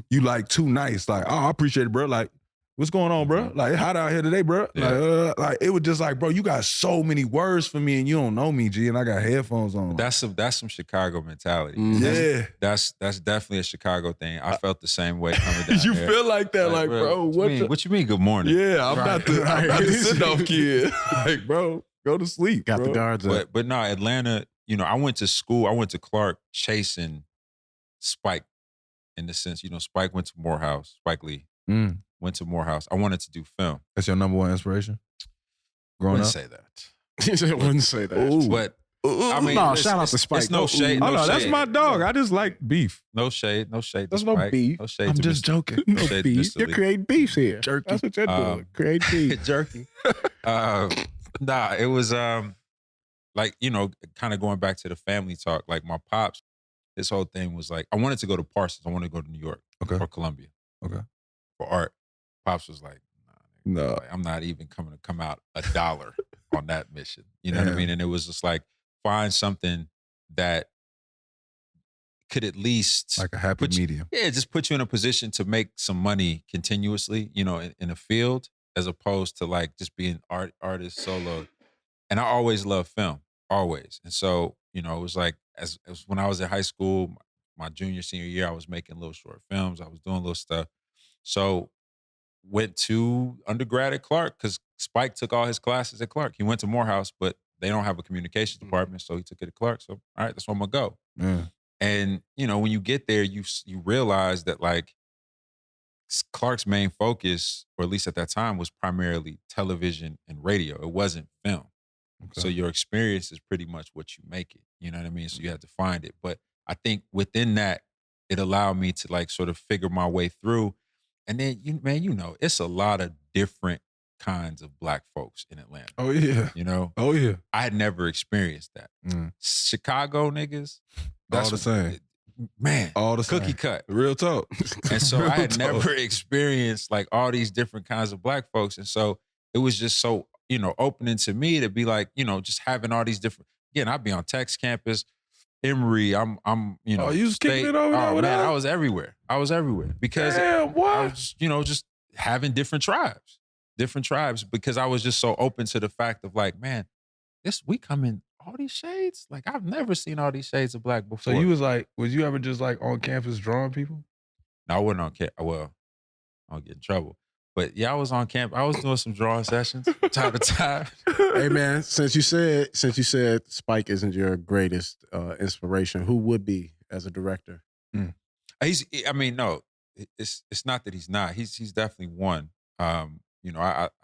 [SPEAKER 2] you like too nice. Like, oh, I appreciate it, bro. Like, what's going on, bro? Like, hot out here today, bro.
[SPEAKER 1] Yeah.
[SPEAKER 2] Like it was just like, bro, you got so many words for me and you don't know me, G, and I got headphones on.
[SPEAKER 1] That's some Chicago mentality.
[SPEAKER 2] Yeah.
[SPEAKER 1] That's definitely a Chicago thing. I felt the same way coming down
[SPEAKER 2] You
[SPEAKER 1] there.
[SPEAKER 2] feel like that, like bro,
[SPEAKER 1] what you mean good morning?
[SPEAKER 2] Yeah, I'm not the sit-off kid. Like, bro, go to sleep.
[SPEAKER 3] Got the guards up.
[SPEAKER 1] But no, Atlanta, you know, I went to school. I went to Clark chasing Spike, in the sense, you know, Spike went to Morehouse. Spike Lee went to Morehouse. I wanted to do film.
[SPEAKER 2] That's your number one inspiration? Growing up?
[SPEAKER 1] Wouldn't say that.
[SPEAKER 3] I wouldn't say that.
[SPEAKER 1] Ooh. But I mean,
[SPEAKER 3] no, shout out to Spike.
[SPEAKER 1] It's no shade.
[SPEAKER 2] Oh no, that's my dog. I just like beef.
[SPEAKER 1] No shade. No shade.
[SPEAKER 3] There's no beef.
[SPEAKER 1] No shade.
[SPEAKER 2] I'm just joking.
[SPEAKER 3] No beef. You're creating beefs here.
[SPEAKER 2] Jerky.
[SPEAKER 3] That's what you're doing. Create beef.
[SPEAKER 1] Jerky. Nah, it was like, you know, kind of going back to the family talk. Like my pops, his whole thing was like, I wanted to go to Parsons. I wanted to go to New York or Columbia.
[SPEAKER 2] Okay.
[SPEAKER 1] For art. Pops was like,
[SPEAKER 2] no,
[SPEAKER 1] like, I'm not even coming to come out $1 on that mission. You know what I mean? And it was just like, find something that could at least
[SPEAKER 2] like a happy medium.
[SPEAKER 1] Yeah, just put you in a position to make some money continuously, you know, in a field, as opposed to like just being artist solo. And I always loved film, always. And so, you know, it was like, as when I was in high school, my junior, senior year, I was making little short films. I was doing little stuff. So went to undergrad at Clark because Spike took all his classes at Clark. He went to Morehouse, but they don't have a communications department, so he took it at Clark. So, all right, that's where I'm gonna go.
[SPEAKER 2] Yeah.
[SPEAKER 1] And, you know, when you get there, you realize that like Clark's main focus, or at least at that time, was primarily television and radio. It wasn't film. Okay. So your experience is pretty much what you make it. You know what I mean? So you have to find it. But I think within that, it allowed me to like sort of figure my way through. And then, you know, it's a lot of different kinds of Black folks in Atlanta.
[SPEAKER 2] Oh, yeah.
[SPEAKER 1] You know?
[SPEAKER 2] Oh, yeah.
[SPEAKER 1] I had never experienced that. Chicago niggas,
[SPEAKER 2] that's all the same.
[SPEAKER 1] Man,
[SPEAKER 2] all the
[SPEAKER 1] cookie
[SPEAKER 2] same.
[SPEAKER 1] cut.
[SPEAKER 2] Real talk.
[SPEAKER 1] And so I had never experienced like all these different kinds of Black folks. And so it was just so, you know, opening to me to be like, you know, just having all these different, again, I'd be on Tech's campus, Emory. I'm you know.
[SPEAKER 2] Oh, you was kicking it over there?
[SPEAKER 1] Oh man, I was everywhere. because
[SPEAKER 2] Damn, what?
[SPEAKER 1] I was just having different tribes because I was just so open to the fact of like, man, we come in all these shades. Like I've never seen all these shades of black before.
[SPEAKER 2] So you was you ever just like on campus drawing people?
[SPEAKER 1] No, I wasn't on campus. Well, I don't get in trouble. But yeah, I was on camp. I was doing some drawing sessions time to time.
[SPEAKER 3] Hey man, since you said Spike isn't your greatest inspiration, who would be as a director?
[SPEAKER 1] No, it's not that he's not. He's definitely one. I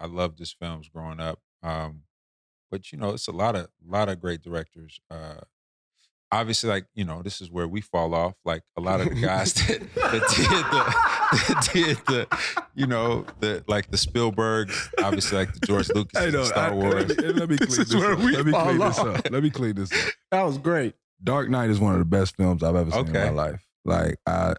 [SPEAKER 1] loved his films growing up. But it's a lot of great directors. Obviously, like, this is where we fall off. Like a lot of the guys that did the Spielberg, obviously like the George Lucas, Star Wars.
[SPEAKER 2] Let me clean this up.
[SPEAKER 3] That was great.
[SPEAKER 2] Dark Knight is one of the best films I've ever seen in my life. Like I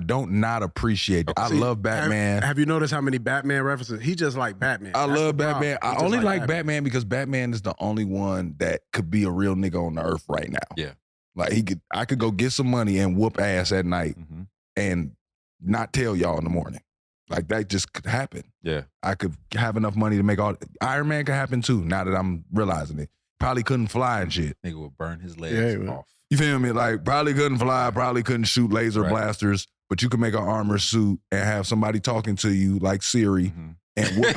[SPEAKER 2] don't not appreciate it. I love Batman.
[SPEAKER 3] Have you noticed how many Batman references? He just like Batman.
[SPEAKER 2] I love Batman. I only like Batman because Batman is the only one that could be a real nigga on the earth right now.
[SPEAKER 1] Yeah.
[SPEAKER 2] Like I could go get some money and whoop ass at night and not tell y'all in the morning. Like that just could happen.
[SPEAKER 1] Yeah.
[SPEAKER 2] I could have enough money to make Iron Man could happen too, now that I'm realizing it. Probably couldn't fly and shit.
[SPEAKER 1] Nigga would burn his legs off.
[SPEAKER 2] You feel me? Like probably couldn't fly, probably couldn't shoot laser blasters, but you can make an armor suit and have somebody talking to you like Siri and whoop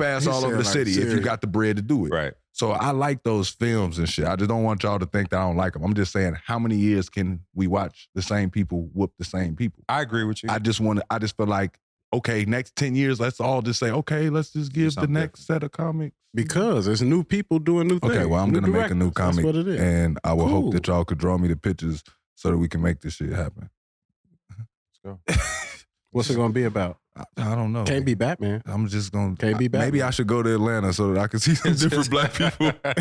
[SPEAKER 2] ass all over the city if you got the bread to do it.
[SPEAKER 1] Right.
[SPEAKER 2] So I like those films and shit. I just don't want y'all to think that I don't like them. I'm just saying, how many years can we watch the same people whoop the same people?
[SPEAKER 1] I agree with you.
[SPEAKER 2] I just feel like, okay, next 10 years, let's all just say, okay, let's just give the next set of comics.
[SPEAKER 3] Because there's new people doing new things.
[SPEAKER 2] Okay, well, I'm going to make a new comic.
[SPEAKER 3] That's what it is.
[SPEAKER 2] And I will hope that y'all could draw me the pictures so that we can make this shit happen.
[SPEAKER 1] Let's go.
[SPEAKER 3] What's it going to be about?
[SPEAKER 2] I don't know.
[SPEAKER 3] Can't be Batman.
[SPEAKER 2] I'm just going to...
[SPEAKER 3] Can't be Batman.
[SPEAKER 2] Maybe I should go to Atlanta so that I can see some different black people. I'm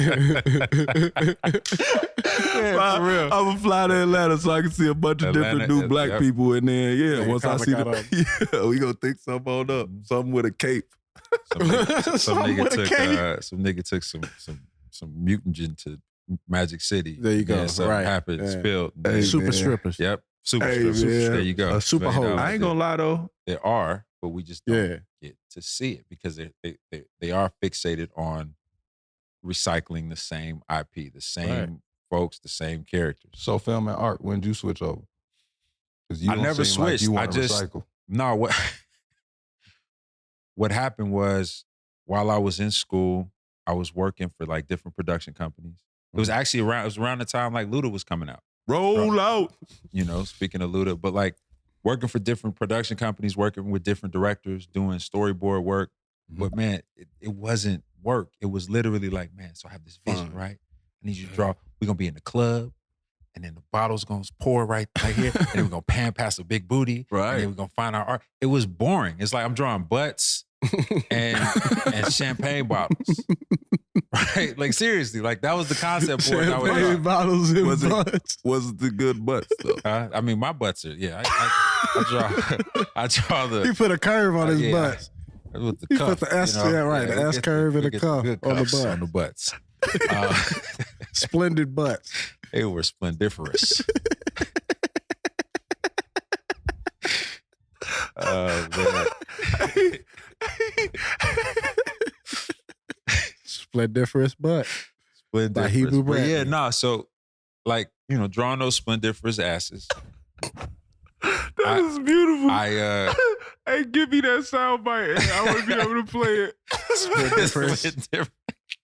[SPEAKER 2] going to fly to Atlanta so I can see a bunch of different new black people. And then, once I see them, we going to think something on up. Something with a cape.
[SPEAKER 1] Some nigga took some mutagen to Magic City.
[SPEAKER 3] There you go.
[SPEAKER 1] And something happened, spilled.
[SPEAKER 3] Hey, super strippers.
[SPEAKER 1] Yep. Super strippers. There you go.
[SPEAKER 3] Super hoes.
[SPEAKER 2] I ain't gonna lie though.
[SPEAKER 1] There are, but we just don't get to see it because they are fixated on recycling the same IP, the same folks, the same characters.
[SPEAKER 2] So film and art, when did you switch over?
[SPEAKER 1] I never switched.
[SPEAKER 2] Like recycle.
[SPEAKER 1] No, what happened was while I was in school, I was working for like different production companies. It was actually around the time like Luda was coming out.
[SPEAKER 2] Roll out.
[SPEAKER 1] Speaking of Luda, but like working for different production companies, working with different directors, doing storyboard work. But man, it wasn't work. It was literally like, man, so I have this vision, right? I need you to draw. We're going to be in the club, and then the bottle's going to pour right here, and then we're going to pan past a big booty,
[SPEAKER 2] right?
[SPEAKER 1] And then we're going to find our art. It was boring. It's like I'm drawing butts and champagne bottles. Right? Like seriously, like that was the concept for it.
[SPEAKER 3] Champagne bottles and butts.
[SPEAKER 2] Was it the good butts though?
[SPEAKER 1] I mean, my butts are, I draw the...
[SPEAKER 3] He put a curve on his butt.
[SPEAKER 1] With the
[SPEAKER 3] he
[SPEAKER 1] cuff,
[SPEAKER 3] put the S, the S curve and the cuff on the butt.
[SPEAKER 1] On the butts.
[SPEAKER 3] Splendid butts.
[SPEAKER 1] They were splendiferous.
[SPEAKER 3] Splendiferous butt.
[SPEAKER 1] By
[SPEAKER 3] Hebru Brantley.
[SPEAKER 1] Yeah, nah, so like, drawing those splendiferous asses.
[SPEAKER 2] That is beautiful.
[SPEAKER 1] Hey,
[SPEAKER 2] give me that sound bite. I want to be able to play it.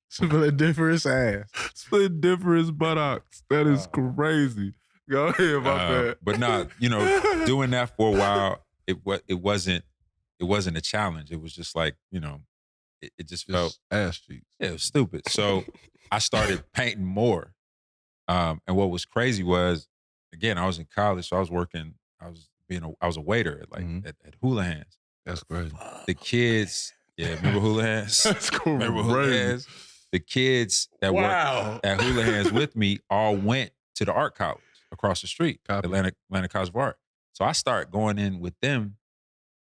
[SPEAKER 3] Splendiferous ass.
[SPEAKER 2] Splendiferous buttocks. That is crazy. Go ahead, my bad.
[SPEAKER 1] But nah, doing that for a while, it wasn't a challenge. It was just like, it just felt
[SPEAKER 2] ass cheeks.
[SPEAKER 1] Yeah, it was stupid. So I started painting more. And what was crazy was, again, I was in college, so I was working. I was a waiter at Hula Hands.
[SPEAKER 2] That's great.
[SPEAKER 1] The kids, remember Hula Hands?
[SPEAKER 2] That's cool.
[SPEAKER 1] Remember Hula Hands? The kids that worked at Hula Hands with me all went to the art college across the street, Atlanta College of Art. So I started going in with them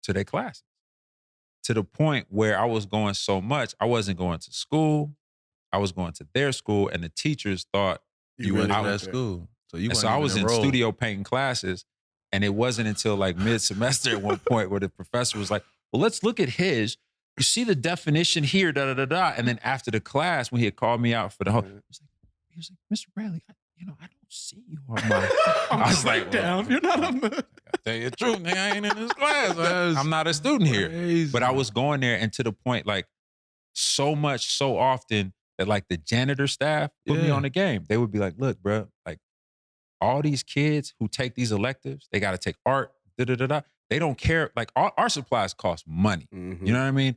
[SPEAKER 1] to their classes, to the point where I was going so much, I wasn't going to school. I was going to their school, and the teachers thought
[SPEAKER 2] you were in that school. So
[SPEAKER 1] I was in studio painting classes, and it wasn't until like mid-semester at one point where the professor was like, well, let's look at his. You see the definition here, da-da-da-da. And then after the class, when he had called me out for the whole, he was like, Mr. Brantley, I don't see you on my. I was like,
[SPEAKER 3] down. You're not on the.
[SPEAKER 1] I tell you the truth, nigga, I ain't in this class. I'm not a student here. But I was going there, and to the point, like, so much, so often that like the janitor staff put me on the game. They would be like, look, bro, like all these kids who take these electives, they got to take art, da-da-da-da. They don't care. Like our supplies cost money. You know what I mean?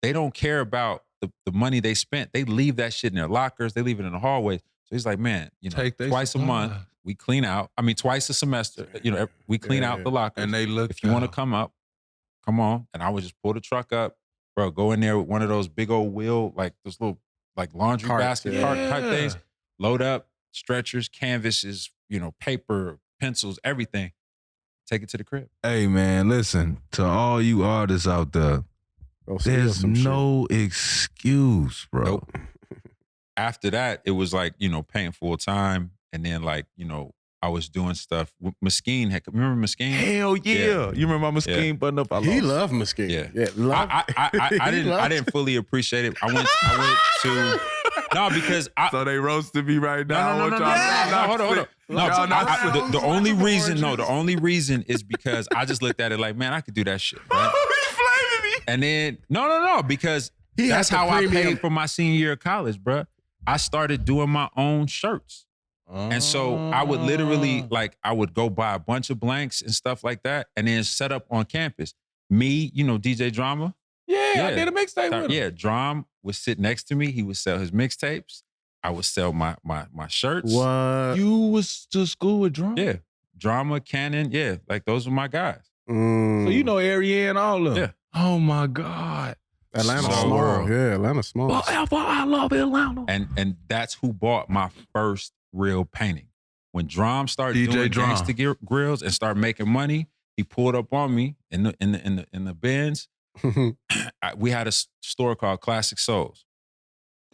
[SPEAKER 1] They don't care about the money they spent. They leave that shit in their lockers. They leave it in the hallways. So he's like, man, twice a month, we clean out. I mean, twice a semester, we clean out the lockers.
[SPEAKER 2] And they look.
[SPEAKER 1] If you want to come up, come on. And I would just pull the truck up, bro, go in there with one of those big old wheel, like those little like laundry basket cart type things, load up, stretchers, canvases, paper, pencils, everything. Take it to the crib.
[SPEAKER 2] Hey, man, listen, to all you artists out there, there's no excuse, bro.
[SPEAKER 1] Nope. After that, it was like, paying full time. And then like, I was doing stuff. Mesquine, remember Mesquine?
[SPEAKER 2] Hell yeah. You remember my Mesquine button up?
[SPEAKER 3] He loved Mesquine.
[SPEAKER 1] I didn't fully appreciate it. I went to... No, because
[SPEAKER 2] so they roasted me right now.
[SPEAKER 1] No, hold on. No, the only reason is because I just looked at it like, man, I could do that shit. Right?
[SPEAKER 2] He's flaming me.
[SPEAKER 1] And then no, because that's how I paid for my senior year of college, bro. I started doing my own shirts. And so I would literally, like, I would go buy a bunch of blanks and stuff like that, and then set up on campus. Me, DJ Drama.
[SPEAKER 2] Yeah, I did a mixtape with him.
[SPEAKER 1] Yeah, Drum would sit next to me. He would sell his mixtapes. I would sell my shirts.
[SPEAKER 3] What?
[SPEAKER 2] You was to school with Drama?
[SPEAKER 1] Yeah. Drama, Cannon, yeah. Like, those were my guys.
[SPEAKER 2] So you know Ariane, all of them?
[SPEAKER 1] Yeah.
[SPEAKER 2] Oh, my God.
[SPEAKER 3] Atlanta's small. Yeah, Atlanta's small.
[SPEAKER 2] I love Atlanta.
[SPEAKER 1] And that's who bought my first real painting. When Drum started doing Gangsta Grills and started making money, he pulled up on me in the Benz. We had a store called Classic Souls.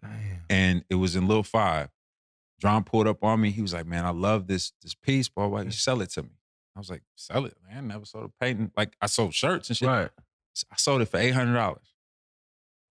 [SPEAKER 2] Damn.
[SPEAKER 1] And it was in Lil 5. Drum pulled up on me. He was like, man, I love this piece, bro. Why don't you sell it to me? I was like, sell it, man. Never sold a painting. Like, I sold shirts and shit.
[SPEAKER 2] Right.
[SPEAKER 1] I sold it for $800.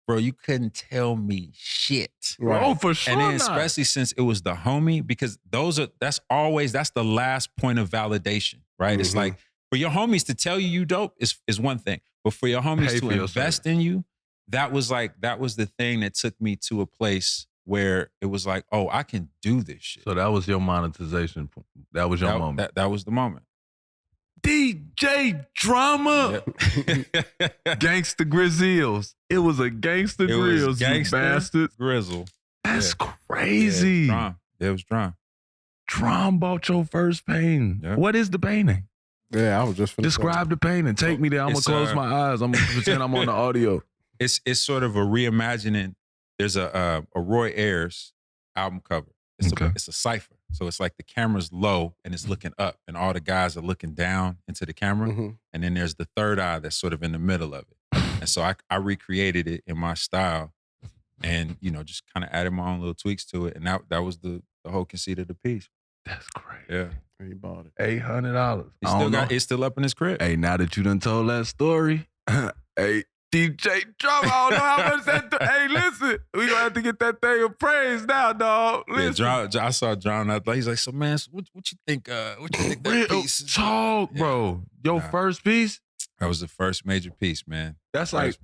[SPEAKER 1] Bro, you couldn't tell me shit.
[SPEAKER 2] Right. Oh, for sure.
[SPEAKER 1] And then especially since it was the homie, because that's the last point of validation, right? It's like, for your homies to tell you dope is one thing, but for your homies to invest in you, that was the thing that took me to a place where it was like, oh, I can do this shit.
[SPEAKER 2] So that was your monetization point. That was your moment.
[SPEAKER 1] That was the moment.
[SPEAKER 2] DJ Drama.
[SPEAKER 1] Yep.
[SPEAKER 2] Gangsta Grizzles. It was a Gangsta Grills, you bastard.
[SPEAKER 1] Grizzle.
[SPEAKER 2] That's crazy.
[SPEAKER 1] Yeah, it was Drum.
[SPEAKER 2] Drum bought your first painting. Yep. What is the painting?
[SPEAKER 3] Yeah, I was just finna
[SPEAKER 2] describe the painting. Take me there. I'm gonna close my eyes. I'm gonna pretend I'm on the audio.
[SPEAKER 1] It's sort of a reimagining. There's a Roy Ayers album cover. It's a cipher. So it's like the camera's low and it's looking up, and all the guys are looking down into the camera. And then there's the third eye that's sort of in the middle of it. And so I recreated it in my style, and just kind of added my own little tweaks to it. And that was the whole conceit of the piece.
[SPEAKER 2] That's crazy.
[SPEAKER 1] Yeah.
[SPEAKER 3] He bought it.
[SPEAKER 2] $800.
[SPEAKER 1] It's still up in his crib.
[SPEAKER 2] Hey, now that you done told that story, hey, DJ Drama, I don't know how much that. Hey, listen, we gonna have to get that thing of praise now, dog. Listen.
[SPEAKER 1] Yeah, I saw John out there. He's like, so man, what you think? What you think that piece is?
[SPEAKER 2] Talk, bro. Your first piece.
[SPEAKER 1] That was the first major piece, man.
[SPEAKER 2] That's like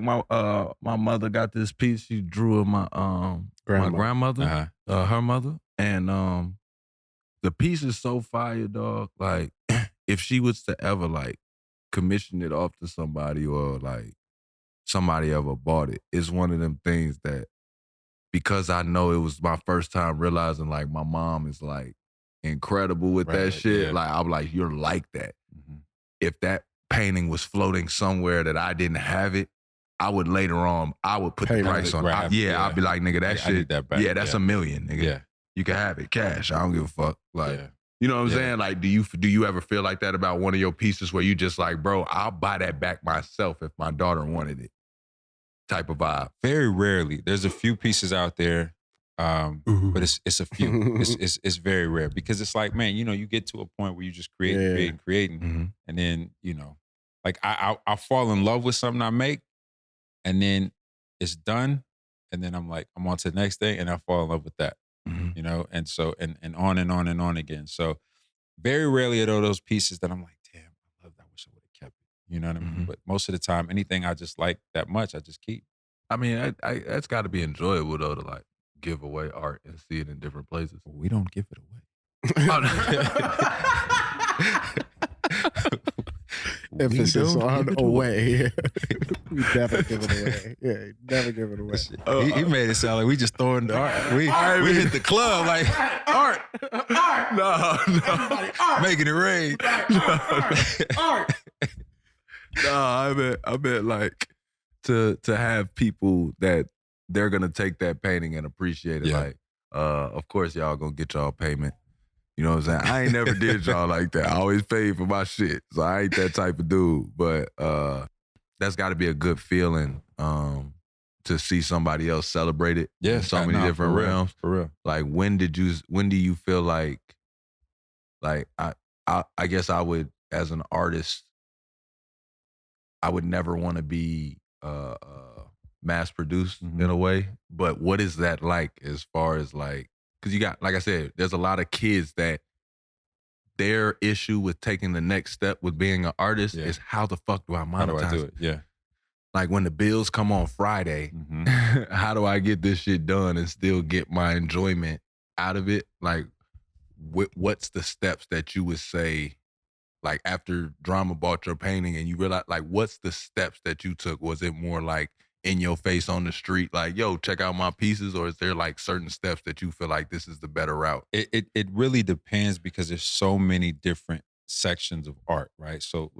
[SPEAKER 2] my mother got this piece she drew of my grandmother, her mother, and the piece is so fire, dog. Like, if she was to ever like commission it off to somebody, or like somebody ever bought it, it's one of them things that, because I know it was my first time realizing like my mom is like incredible with that shit. Yeah. Like, I'm like, you're like that. If that painting was floating somewhere that I didn't have it, I would later on, I would put the price on it. I'd be like, nigga, that shit, I need that back. That's $1 million, nigga. Yeah. You can have it cash. I don't give a fuck. Like, you know what I'm saying? Like, do you ever feel like that about one of your pieces where you just like, bro, I'll buy that back myself if my daughter wanted it? Type of vibe.
[SPEAKER 1] Very rarely. There's a few pieces out there But it's a few. It's very rare because it's like, man, you get to a point where you just creating, and then like I fall in love with something I make, and then it's done, and then I'm on to the next thing, and I fall in love with that, and so and on and on and on again. So very rarely are those pieces that I'm like, damn, I love that. I wish I would have kept it. You know what I mean? But most of the time, anything I just like that much, I just keep.
[SPEAKER 4] I mean, that's got to be enjoyable though, to like give away art and see it in different places.
[SPEAKER 1] Well, we don't give it away.
[SPEAKER 3] Emphasis on away. We never give it away. Yeah, never give it away.
[SPEAKER 1] He made it sound like we just throwing the art. We hit the club like art.
[SPEAKER 4] No.
[SPEAKER 3] Art.
[SPEAKER 1] Making it rain.
[SPEAKER 3] Art.
[SPEAKER 4] No, I meant like to have people that they're gonna take that painting and appreciate it.
[SPEAKER 1] Yeah.
[SPEAKER 4] Like, of course y'all gonna get y'all payment. You know what I'm saying? I ain't never did y'all like that. I always paid for my shit. So I ain't that type of dude. But that's gotta be a good feeling to see somebody else celebrate it in so many different realms.
[SPEAKER 1] For real.
[SPEAKER 4] Like when do you feel like I guess I would, as an artist, I would never want to be mass produced in a way. But what is that like as far as like, because you got, like I said, there's a lot of kids that their issue with taking the next step with being an artist is how the fuck do I monetize?
[SPEAKER 1] How do I do it? Yeah.
[SPEAKER 4] Like when the bills come on Friday, how do I get this shit done and still get my enjoyment out of it? Like what's the steps that you would say, like after Drama bought your painting and you realize, like what's the steps that you took? Was it more like in your face on the street, like, yo, check out my pieces? Or is there like certain steps that you feel like this is the better route?
[SPEAKER 1] It really depends because there's so many different sections of art, right? So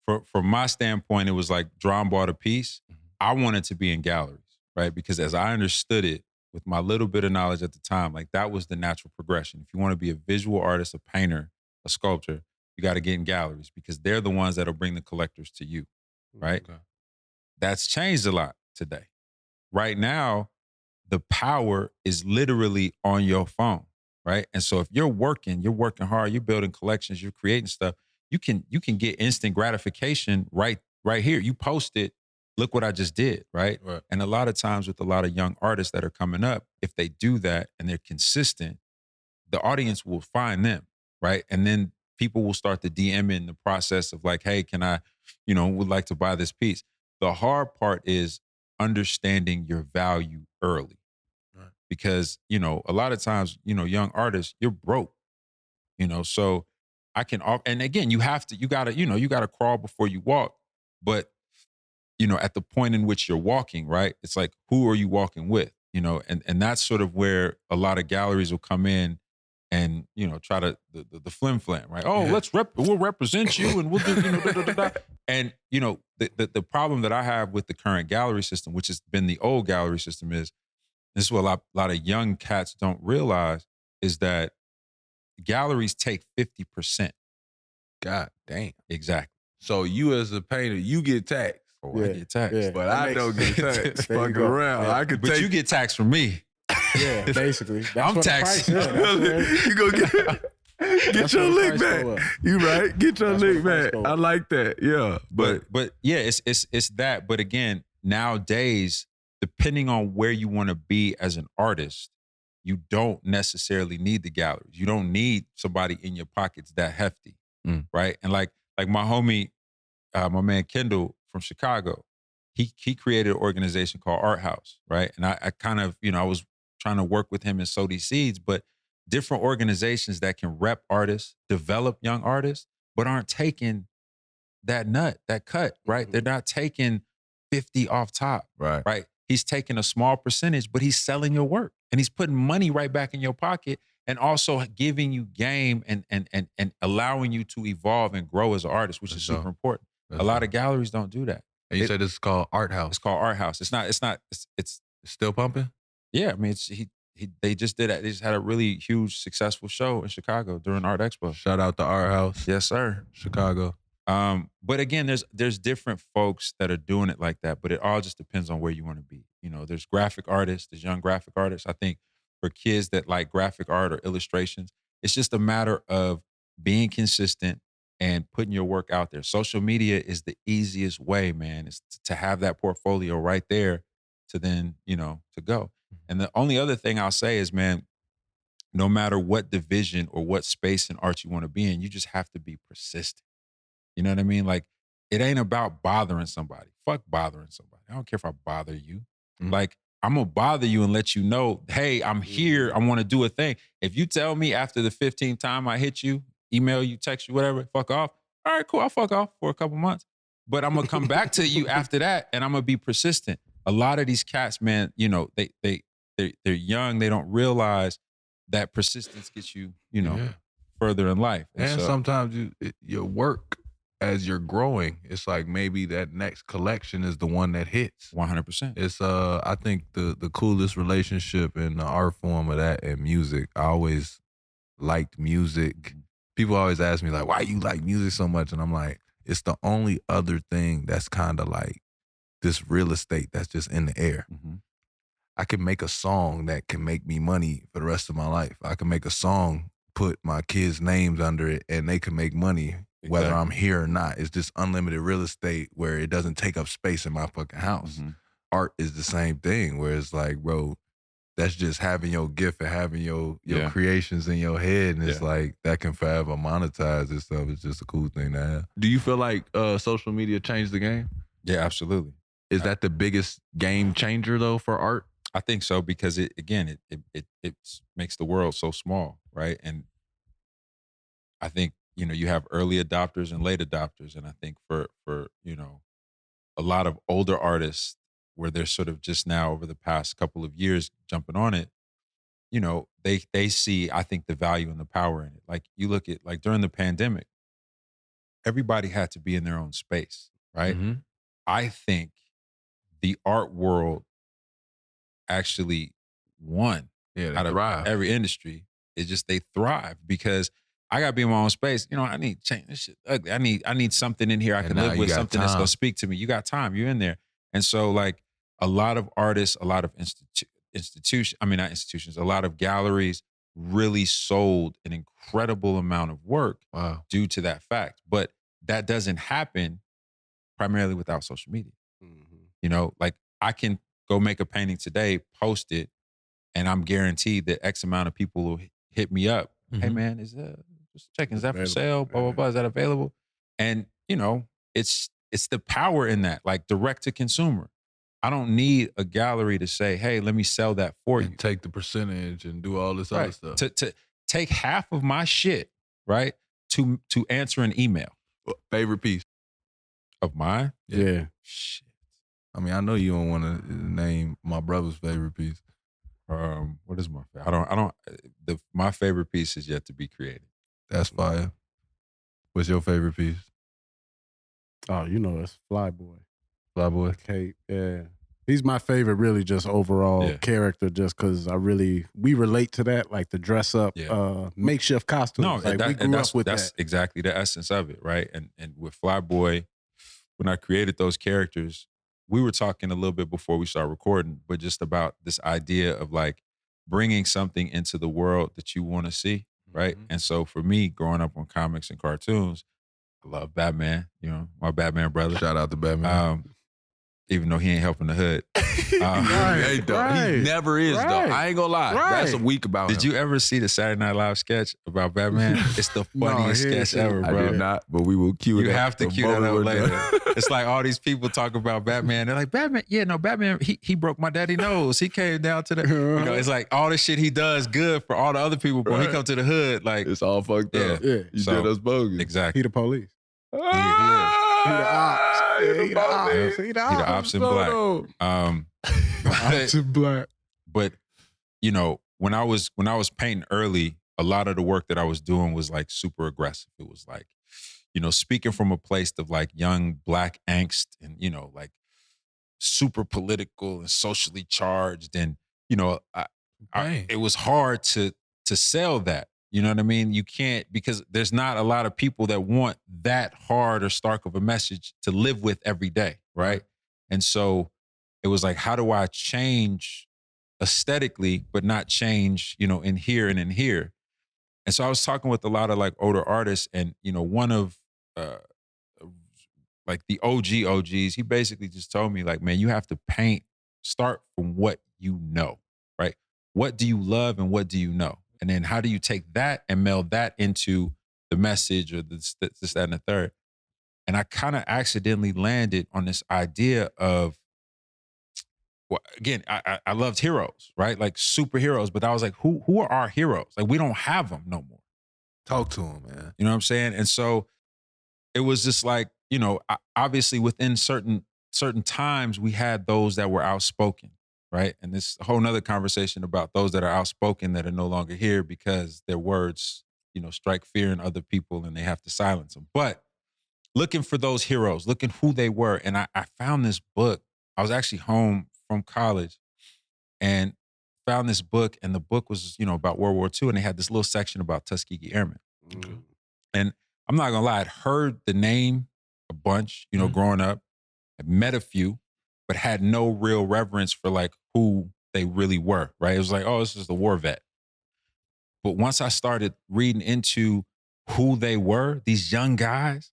[SPEAKER 1] from my standpoint, it was like Drama bought a piece. I wanted to be in galleries, right? Because as I understood it, with my little bit of knowledge at the time, like that was the natural progression. If you want to be a visual artist, a painter, a sculptor, you got to get in galleries because they're the ones that'll bring the collectors to you, right? Okay. That's changed a lot today. Right now, the power is literally on your phone, right? And so if you're working hard, you're building collections, you're creating stuff, you can get instant gratification right here. You post it, look what I just did, right? And a lot of times with a lot of young artists that are coming up, if they do that and they're consistent, the audience will find them, right? And then people will start to DM in the process of like, hey, can I, would like to buy this piece. The hard part is understanding your value early. Right. Because, a lot of times, young artists, you're broke, so I can, and again, you gotta crawl before you walk. But, at the point in which you're walking, right, it's like, who are you walking with? And that's sort of where a lot of galleries will come in and, try to, the flim-flam, right? Oh, we'll represent you and we'll do, And, the problem that I have with the current gallery system, which has been the old gallery system, is, this is what a lot of young cats don't realize, is that galleries take 50%.
[SPEAKER 4] God damn.
[SPEAKER 1] Exactly.
[SPEAKER 4] So you as a painter, you get taxed.
[SPEAKER 1] Oh, I get taxed.
[SPEAKER 4] But I don't get taxed. Fucking around. Yeah.
[SPEAKER 1] But you get taxed from me.
[SPEAKER 3] Yeah, basically. That's
[SPEAKER 1] I'm taxed.
[SPEAKER 4] You gonna get your lick back. You right? Get your lick back. I like that. Yeah.
[SPEAKER 1] But yeah, it's that. But again, nowadays, depending on where you want to be as an artist, you don't necessarily need the galleries. You don't need somebody in your pockets that hefty, right? And like my homie, my man Kendall from Chicago, he created an organization called Art House, right? And I kind of, I was trying to work with him and sow these seeds, but different organizations that can rep artists, develop young artists, but aren't taking that cut, right? They're not taking 50 off top, right? He's taking a small percentage, but he's selling your work and he's putting money right back in your pocket and also giving you game and allowing you to evolve and grow as an artist, which is super important. A lot of galleries don't do that.
[SPEAKER 4] And you said this is called Art House.
[SPEAKER 1] It's called Art House. It's
[SPEAKER 4] still pumping?
[SPEAKER 1] Yeah, I mean, they just did that. They just had a really huge, successful show in Chicago during Art Expo.
[SPEAKER 4] Shout out to Art House.
[SPEAKER 1] Yes, sir.
[SPEAKER 4] Chicago.
[SPEAKER 1] But again, there's different folks that are doing it like that, but it all just depends on where you want to be. There's graphic artists, there's young graphic artists. I think for kids that like graphic art or illustrations. It's just a matter of being consistent and putting your work out there. Social media is the easiest way, man, is to have that portfolio right there to then, to go. And the only other thing I'll say is, man, no matter what division or what space in art you want to be in, you just have to be persistent. You know what I mean? Like, it ain't about bothering somebody. Fuck bothering somebody. I don't care if I bother you. Like, I'm going to bother you and let you know, hey, I'm here. I want to do a thing. If you tell me after the 15th time I hit you, email you, text you, whatever, fuck off. All right, cool. I'll fuck off for a couple months. But I'm going to come back to you after that, and I'm going to be persistent. A lot of these cats, man, they're young. They don't realize that persistence gets you, further in life.
[SPEAKER 4] And so, sometimes your work, as you're growing, it's like maybe that next collection is the one that hits.
[SPEAKER 1] 100%.
[SPEAKER 4] It's I think the coolest relationship in the art form of that and music. I always liked music. People always ask me like, why you like music so much? And I'm like, it's the only other thing that's kind of like this real estate that's just in the air. I can make a song that can make me money for the rest of my life. I can make a song, put my kids' names under it, and they can make money whether I'm here or not. It's just unlimited real estate where it doesn't take up space in my fucking house. Art is the same thing, where it's like, bro, that's just having your gift and having your creations in your head, and it's like that can forever monetize this stuff. It's just a cool thing to have. Do you feel like social media changed the game?
[SPEAKER 1] Yeah, absolutely.
[SPEAKER 4] Is that the biggest game changer though for art?
[SPEAKER 1] I think so, because it makes the world so small, right? And I think, you have early adopters and late adopters. And I think for a lot of older artists where they're sort of just now over the past couple of years jumping on it, they see, I think, the value and the power in it. Like, you look at, like, during the pandemic, everybody had to be in their own space, right? I think the art world actually won out of every industry. It's just they thrive because I gotta be in my own space. I need change. This shit ugly. I need something in here I can live with, something that's gonna speak to me. You got time. You're in there. And so, like, a lot of artists, a lot of a lot of galleries really sold an incredible amount of work due to that fact. But that doesn't happen primarily without social media. Like, I can go make a painting today, post it, and I'm guaranteed that X amount of people will hit me up. Hey, man, is that, just checking, is that for sale? Blah, blah, blah. Is that available? And, it's the power in that, like, direct to consumer. I don't need a gallery to say, hey, let me sell that for you.
[SPEAKER 4] Take the percentage and do all this other stuff.
[SPEAKER 1] To take half of my shit, right, to answer an email.
[SPEAKER 4] Favorite piece?
[SPEAKER 1] Of mine?
[SPEAKER 3] Yeah.
[SPEAKER 1] Shit.
[SPEAKER 4] I mean, I know you don't want to name my brother's favorite piece.
[SPEAKER 1] What is my favorite? My favorite piece is yet to be created.
[SPEAKER 4] That's fire. What's your favorite piece?
[SPEAKER 3] Oh, it's FLYBOY.
[SPEAKER 4] FLYBOY?
[SPEAKER 3] Okay, yeah. He's my favorite, really, just overall character, just because we relate to that, like the dress up, makeshift costumes.
[SPEAKER 1] No,
[SPEAKER 3] like, we grew up with that.
[SPEAKER 1] That's exactly the essence of it, right? And with FLYBOY, when I created those characters, we were talking a little bit before we started recording, but just about this idea of, like, bringing something into the world that you want to see, right? And so for me, growing up on comics and cartoons, I love Batman, my Batman brother.
[SPEAKER 4] Shout out to Batman.
[SPEAKER 1] Even though he ain't helping the hood.
[SPEAKER 4] He never is, though. I ain't gonna lie. That's a week about him.
[SPEAKER 1] Did you ever see the Saturday Night Live sketch about Batman? It's the funniest sketch ever, bro.
[SPEAKER 4] I did not, but we will cue it up.
[SPEAKER 1] You have to cue that up later. It's like all these people talk about Batman. They're like, Batman, Batman, he broke my daddy's nose. He came down to the, it's like all the shit he does good for all the other people, but when he come to the hood, like.
[SPEAKER 4] It's all fucked up.
[SPEAKER 3] Yeah.
[SPEAKER 4] You did us bogus.
[SPEAKER 1] Exactly.
[SPEAKER 3] He the police.
[SPEAKER 1] He is.
[SPEAKER 3] He the ops. He the ops.
[SPEAKER 1] He the ops in black.
[SPEAKER 3] Ops in black.
[SPEAKER 1] But when I was painting early, a lot of the work that I was doing was, like, super aggressive. It was like, speaking from a place of, like, young black angst and, like, super political and socially charged. And, it was hard to sell that. You know what I mean? You can't, because there's not a lot of people that want that hard or stark of a message to live with every day, right? And so it was like, how do I change aesthetically, but not change, in here and in here. And so I was talking with a lot of like older artists, and one of like the OGs, he basically just told me like, man, you have to start from what you know, right? What do you love and what do you know? And then how do you take that and meld that into the message or this, that, and the third? And I kind of accidentally landed on this idea of, well, again, I loved heroes, right? Like superheroes, but I was like, who are our heroes? Like we don't have them no more.
[SPEAKER 4] Talk to them, man.
[SPEAKER 1] You know what I'm saying? And so it was just like, obviously within certain times we had those that were outspoken, right? And this whole nother conversation about those that are outspoken that are no longer here because their words, strike fear in other people and they have to silence them. But looking for those heroes, looking who they were. And I found this book. I was actually home from college and found this book, and the book was, about World War II, and they had this little section about Tuskegee Airmen.
[SPEAKER 3] Mm-hmm.
[SPEAKER 1] And I'm not gonna lie, I'd heard the name a bunch, growing up. I met a few, but had no real reverence for like who they really were, right? It was like, oh, this is the war vet. But once I started reading into who they were, these young guys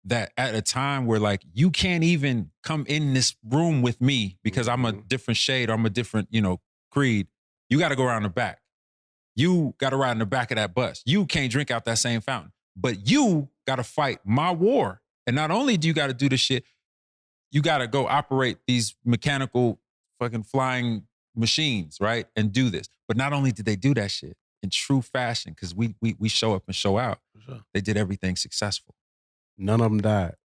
[SPEAKER 1] that at a time where like, you can't even come in this room with me because I'm a different shade or I'm a different, creed. You got to go around the back. You got to ride in the back of that bus. You can't drink out that same fountain. But you got to fight my war. And not only do you got to do this shit, you got to go operate these mechanical fucking flying machines, right? And do this. But not only did they do that shit in true fashion, because we show up and show out,
[SPEAKER 3] Sure.
[SPEAKER 1] They did everything successful.
[SPEAKER 3] None of them died.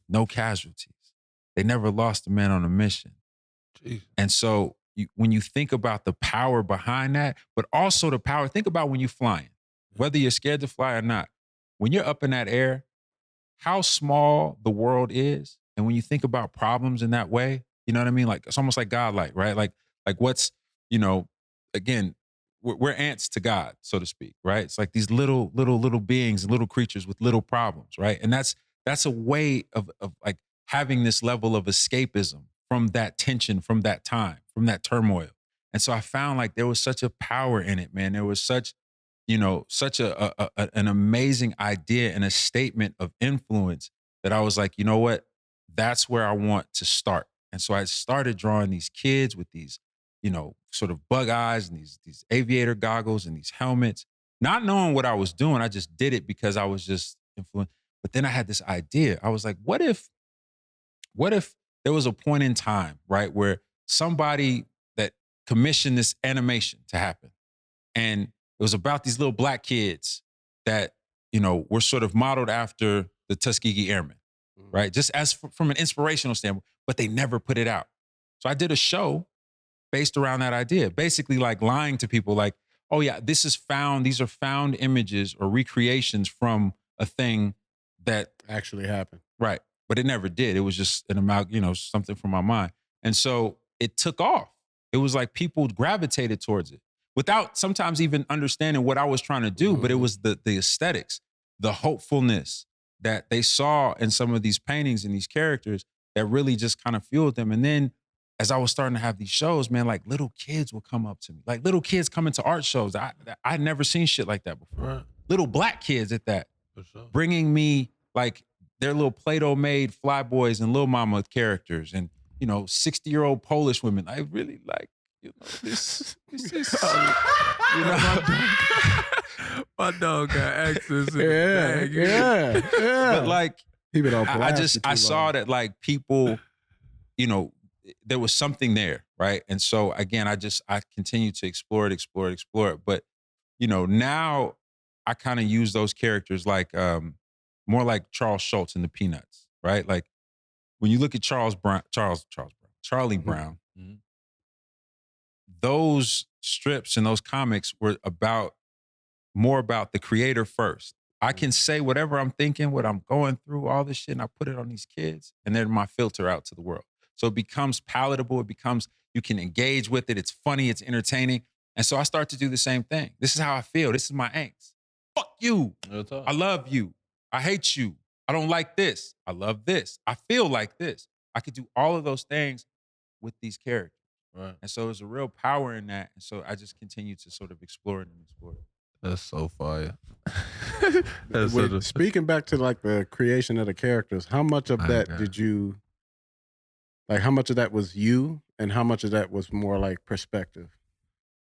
[SPEAKER 1] No casualties. They never lost a man on a mission.
[SPEAKER 4] Jeez.
[SPEAKER 1] And so when you think about the power behind that, but also the power, think about when you're flying, whether you're scared to fly or not. When you're up in that air, how small the world is. And when you think about problems in that way, you know what I mean? Like, it's almost like godlike, right? Like what's, again, we're ants to God, so to speak, right? It's like these little beings and little creatures with little problems, right? And that's a way of like having this level of escapism from that tension, from that time, from that turmoil. And so I found like there was such a power in it, man. There was such an amazing idea and a statement of influence that I was like, you know what? That's where I want to start. And so I started drawing these kids with these, sort of bug eyes and these aviator goggles and these helmets, not knowing what I was doing. I just did it because I was just influenced. But then I had this idea. I was like, what if there was a point in time, right, where somebody that commissioned this animation to happen, and it was about these little black kids that, were sort of modeled after the Tuskegee Airmen, right? Just as from an inspirational standpoint, but they never put it out. So I did a show based around that idea, basically like lying to people like, oh yeah, these are found images or recreations from a thing that
[SPEAKER 3] Actually happened.
[SPEAKER 1] right. But it never did. It was just something from my mind. And so it took off. It was like people gravitated towards it without sometimes even understanding what I was trying to do. But it was the aesthetics, the hopefulness that they saw in some of these paintings and these characters that really just kind of fueled them. And then as I was starting to have these shows, man, like little kids would come up to me, like little kids coming to art shows. I'd never seen shit like that before.
[SPEAKER 4] Right.
[SPEAKER 1] Little black kids at that,
[SPEAKER 4] For sure.
[SPEAKER 1] bringing me like their little Play-Doh made FLYBOYs and Lil Mama characters, and 60-year-old Polish women. I really like, this is
[SPEAKER 4] My dog got access in
[SPEAKER 3] Yeah.
[SPEAKER 1] But like,
[SPEAKER 3] He been on blast
[SPEAKER 1] I saw that like people, there was something there, right? And so again, I continued to explore it. But now I kind of use those characters like more like Charles Schultz in the Peanuts, right? Like when you look at Charlie Brown, those strips and those comics were more about the creator first. I can say whatever I'm thinking, what I'm going through, all this shit, and I put it on these kids, and they're my filter out to the world. So it becomes palatable. You can engage with it. It's funny. It's entertaining. And so I start to do the same thing. This is how I feel. This is my angst. Fuck you. I love you. I hate you. I don't like this. I love this. I feel like this. I could do all of those things with these characters,
[SPEAKER 4] Right.
[SPEAKER 1] And so there's a real power in that. And so I just continue to sort of explore it and explore it.
[SPEAKER 4] That's so fire.
[SPEAKER 3] Speaking back to like the creation of the characters, how much of that did you, like how much of that was you and how much of that was more like perspective?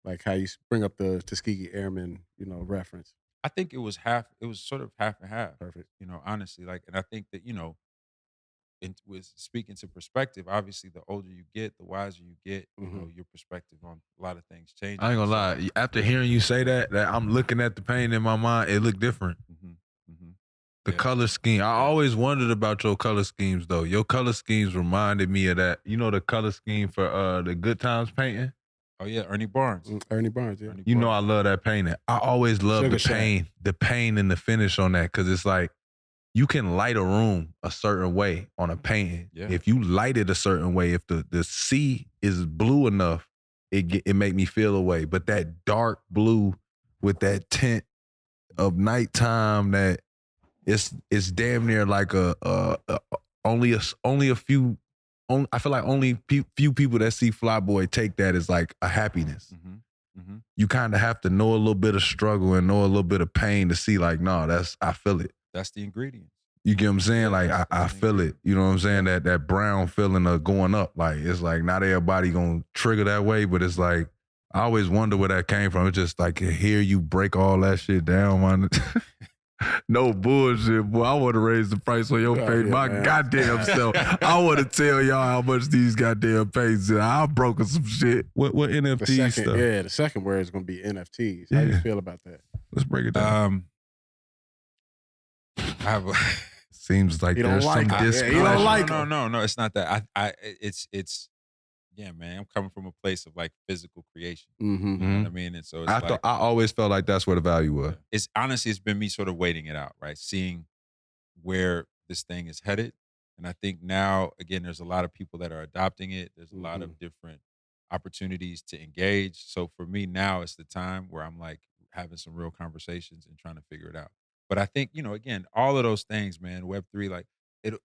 [SPEAKER 3] Like how you bring up the Tuskegee Airmen, reference.
[SPEAKER 1] I think it was sort of half and half.
[SPEAKER 3] Perfect.
[SPEAKER 1] Honestly, and I think that, with speaking to perspective, obviously the older you get, the wiser you get, your perspective on a lot of things changes.
[SPEAKER 4] I ain't gonna lie. After hearing you say that I'm looking at the painting in my mind, it looked different. The color scheme. I always wondered about your color schemes though. Your color schemes reminded me of that. You know the color scheme for the Good Times painting?
[SPEAKER 1] Oh yeah, Ernie Barnes.
[SPEAKER 3] Ernie Barnes, yeah.
[SPEAKER 4] You know I love that painting. I always love the pain and the finish on that, because it's like you can light a room a certain way on a painting.
[SPEAKER 1] Yeah.
[SPEAKER 4] If you light it a certain way, if the sea is blue enough, it make me feel a way. But that dark blue with that tint of nighttime, that it's damn near like only a few. I feel like only few people that see FLYBOY take that as like a happiness. You kind of have to know a little bit of struggle and know a little bit of pain to see like, no, I feel it.
[SPEAKER 1] That's the ingredient.
[SPEAKER 4] You get what I'm saying? Like I feel it. You know what I'm saying? That brown feeling of going up. Like it's like not everybody gonna trigger that way, but it's like I always wonder where that came from. It's just like to hear you break all that shit down, man. No bullshit, boy. I want to raise the price on your paint my goddamn self. I want to tell y'all how much these goddamn paints are. I'm broken some shit. What NFT stuff?
[SPEAKER 3] Yeah, the second word is going to be NFTs. How do you feel about that?
[SPEAKER 4] Let's break it down.
[SPEAKER 1] I have
[SPEAKER 4] seems like there's some discussion.
[SPEAKER 3] You don't like
[SPEAKER 1] No, it's not that. It's yeah, man. I'm coming from a place of like physical creation. You know what I mean? And so it's
[SPEAKER 4] I always felt like that's where the value was.
[SPEAKER 1] It's honestly, it's been me sort of waiting it out, right? Seeing where this thing is headed. And I think now, again, there's a lot of people that are adopting it. There's a lot of different opportunities to engage. So for me now, it's the time where I'm like having some real conversations and trying to figure it out. But I think, again, all of those things, man, Web3, like the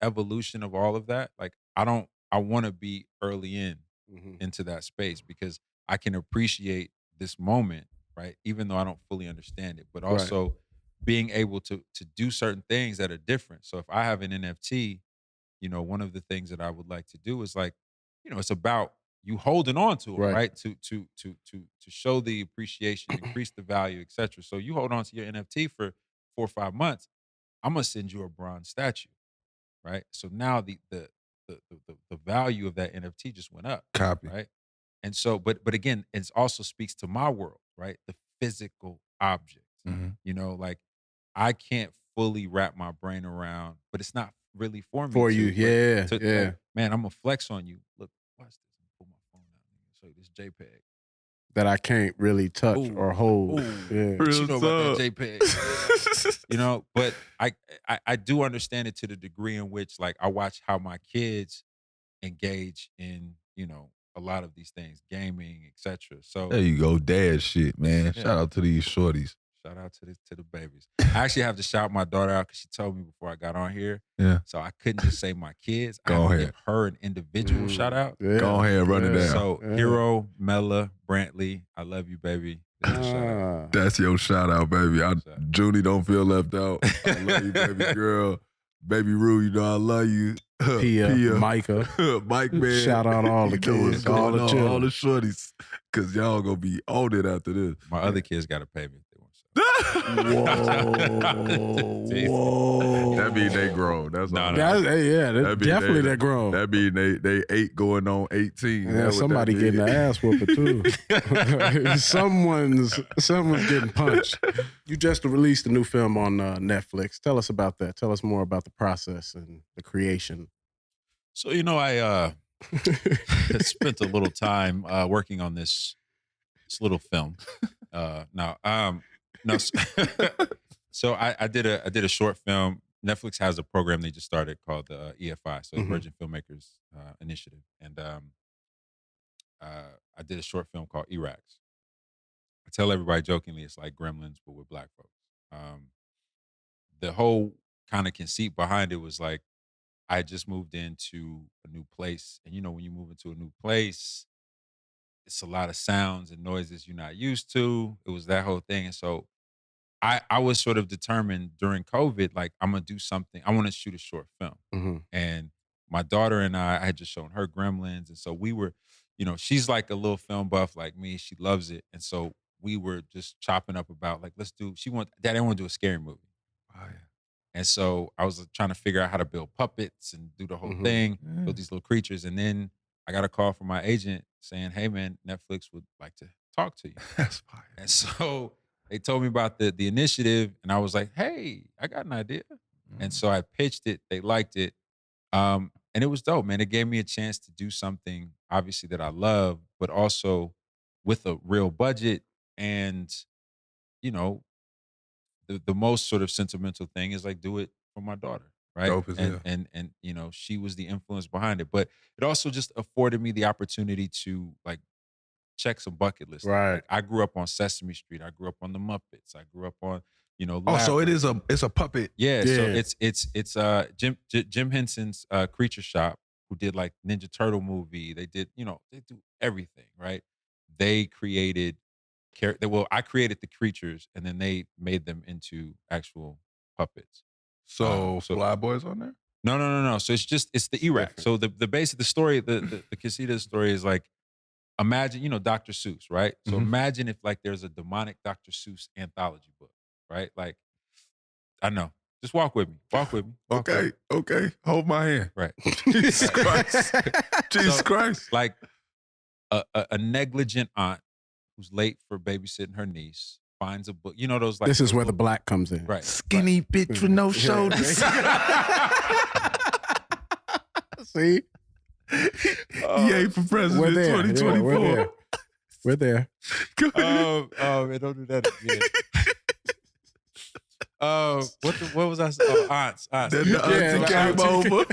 [SPEAKER 1] evolution of all of that, like I want to be early into that space, because I can appreciate this moment, right? Even though I don't fully understand it, but also being able to do certain things that are different. So if I have an NFT, one of the things that I would like to do is like, it's about you holding on to it, right? To show the appreciation, increase the value, etc. So you hold on to your NFT for 4 or 5 months, I'm gonna send you a bronze statue, right? So now the value of that NFT just went up.
[SPEAKER 4] Copy.
[SPEAKER 1] Right. And so, but again, it also speaks to my world, right? The physical object. Like I can't fully wrap my brain around, but it's not really for me.
[SPEAKER 3] For you, yeah.
[SPEAKER 1] Like, man, I'm gonna flex on you. Look, watch this. Pull my phone out and show you this JPEG.
[SPEAKER 3] That I can't really touch or hold. Yeah.
[SPEAKER 1] But you know about that JPEG. But I do understand it to the degree in which, like, I watch how my kids engage in, a lot of these things, gaming, etc. So
[SPEAKER 4] there you go, dad shit, man. Shout out to these shorties.
[SPEAKER 1] Shout out to the babies. I actually have to shout my daughter out because she told me before I got on here.
[SPEAKER 4] Yeah.
[SPEAKER 1] So I couldn't just say my kids. I
[SPEAKER 4] Go
[SPEAKER 1] have to
[SPEAKER 4] ahead.
[SPEAKER 1] give her an individual shout out.
[SPEAKER 3] Yeah.
[SPEAKER 4] Go ahead, run it down.
[SPEAKER 1] So Hero, Mella, Brantley, I love you, baby.
[SPEAKER 4] That's your shout out, baby. Junie, don't feel left out. I love you, baby girl. Baby Rue, I love you.
[SPEAKER 3] Pia, Micah,
[SPEAKER 4] Mike, man.
[SPEAKER 3] Shout out all the kids, all the children,
[SPEAKER 4] all the shorties, because y'all gonna be on it after this.
[SPEAKER 1] My other kids got to pay me if they want
[SPEAKER 3] Whoa.
[SPEAKER 4] That mean they grown. That's all.
[SPEAKER 3] That's definitely that grown.
[SPEAKER 4] That mean they 8 going on 18.
[SPEAKER 3] Yeah, somebody getting the ass whooping too. Someone's getting punched. You just released a new film on Netflix. Tell us about that. Tell us more about the process and the creation.
[SPEAKER 1] So I spent a little time working on this little film. So I did a short film. Netflix has a program they just started called the EFI, so Emerging Filmmakers Initiative, and I did a short film called Iraqs. I tell everybody jokingly it's like Gremlins but with Black folks. The whole kind of conceit behind it was like I had just moved into a new place. And, you know, when you move into a new place, it's a lot of sounds and noises you're not used to. It was that whole thing. And so I was sort of determined during COVID, like, I'm going to do something. I want to shoot a short film.
[SPEAKER 3] Mm-hmm.
[SPEAKER 1] And my daughter and I had just shown her Gremlins. And so we were, you know, she's like a little film buff like me. She loves it. And so we were just chopping up about, like, Daddy, I want to do a scary movie.
[SPEAKER 2] Oh, yeah.
[SPEAKER 1] And so I was trying to figure out how to build puppets and do the whole thing, build these little creatures. And then I got a call from my agent saying, hey, man, Netflix would like to talk to you.
[SPEAKER 2] That's fire.
[SPEAKER 1] And so they told me about the initiative, and I was like, hey, I got an idea. And so I pitched it. They liked it. And it was dope, man. It gave me a chance to do something, obviously, that I love, but also with a real budget. And, you know, the most sort of sentimental thing is, like, do it for my daughter, right?
[SPEAKER 2] Dope as hell.
[SPEAKER 1] And you know, she was the influence behind it. But it also just afforded me the opportunity to, like, check some bucket lists.
[SPEAKER 3] Right.
[SPEAKER 1] Like, I grew up on Sesame Street. I grew up on the Muppets. I grew up on, you know,
[SPEAKER 2] Oh, so
[SPEAKER 1] Labyrinth.
[SPEAKER 2] it's a puppet.
[SPEAKER 1] Yeah, so
[SPEAKER 3] Yeah.
[SPEAKER 1] it's Jim Henson's Creature Shop, who did, like, Ninja Turtle movie. They did, you know, they do everything, right? They created I created the creatures, and then they made them into actual puppets.
[SPEAKER 2] So
[SPEAKER 1] So-
[SPEAKER 2] FLYBOY's on there?
[SPEAKER 1] No. So it's the Iraq. So the base of the story, the conceit of the story is, like, imagine, you know, Dr. Seuss, right? So imagine if, like, there's a demonic Dr. Seuss anthology book, right? Like, I know. Just walk with me. Walk with me. Walk with me.
[SPEAKER 2] Okay. Hold my hand.
[SPEAKER 1] Right.
[SPEAKER 2] Jesus Christ. Jesus
[SPEAKER 1] So,
[SPEAKER 2] Christ.
[SPEAKER 1] Like, a negligent aunt who's late for babysitting her niece finds a book. You know those, like,
[SPEAKER 3] This is where the black comes in.
[SPEAKER 1] right.
[SPEAKER 2] Skinny bitch with no shoulders.
[SPEAKER 3] See?
[SPEAKER 2] Yay for president
[SPEAKER 3] We're there.
[SPEAKER 2] 2024.
[SPEAKER 3] Yeah, we're there.
[SPEAKER 2] Go ahead.
[SPEAKER 1] Oh, man, don't do that again. What was I saying? Oh, aunts.
[SPEAKER 2] Then the
[SPEAKER 3] Yeah,
[SPEAKER 2] auntie
[SPEAKER 3] the
[SPEAKER 2] came
[SPEAKER 3] auntie
[SPEAKER 2] over.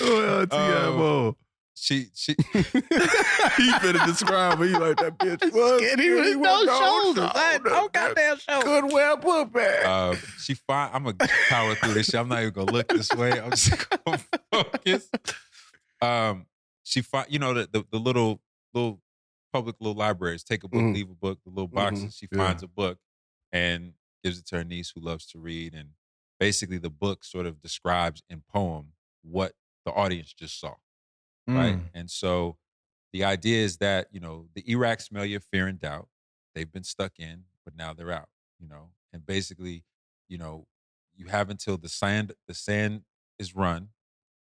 [SPEAKER 2] Oh, auntie came over.
[SPEAKER 1] She
[SPEAKER 2] He finna describe me like that bitch was
[SPEAKER 3] Skinny with no shoulders. No goddamn shoulders.
[SPEAKER 2] Could wear a book bag.
[SPEAKER 1] she fine. I'm gonna power through this shit. I'm not even gonna look this way. I'm just gonna focus. She find, you know, the little public little libraries. Take a book, leave a book. The little boxes. She finds a book and gives it to her niece, who loves to read. And basically, the book sort of describes in poem what the audience just saw. Right. And so the idea is that, you know, the Iraq smell your fear and doubt. They've been stuck in, but now they're out, you know. And basically, you know, you have until the sand is run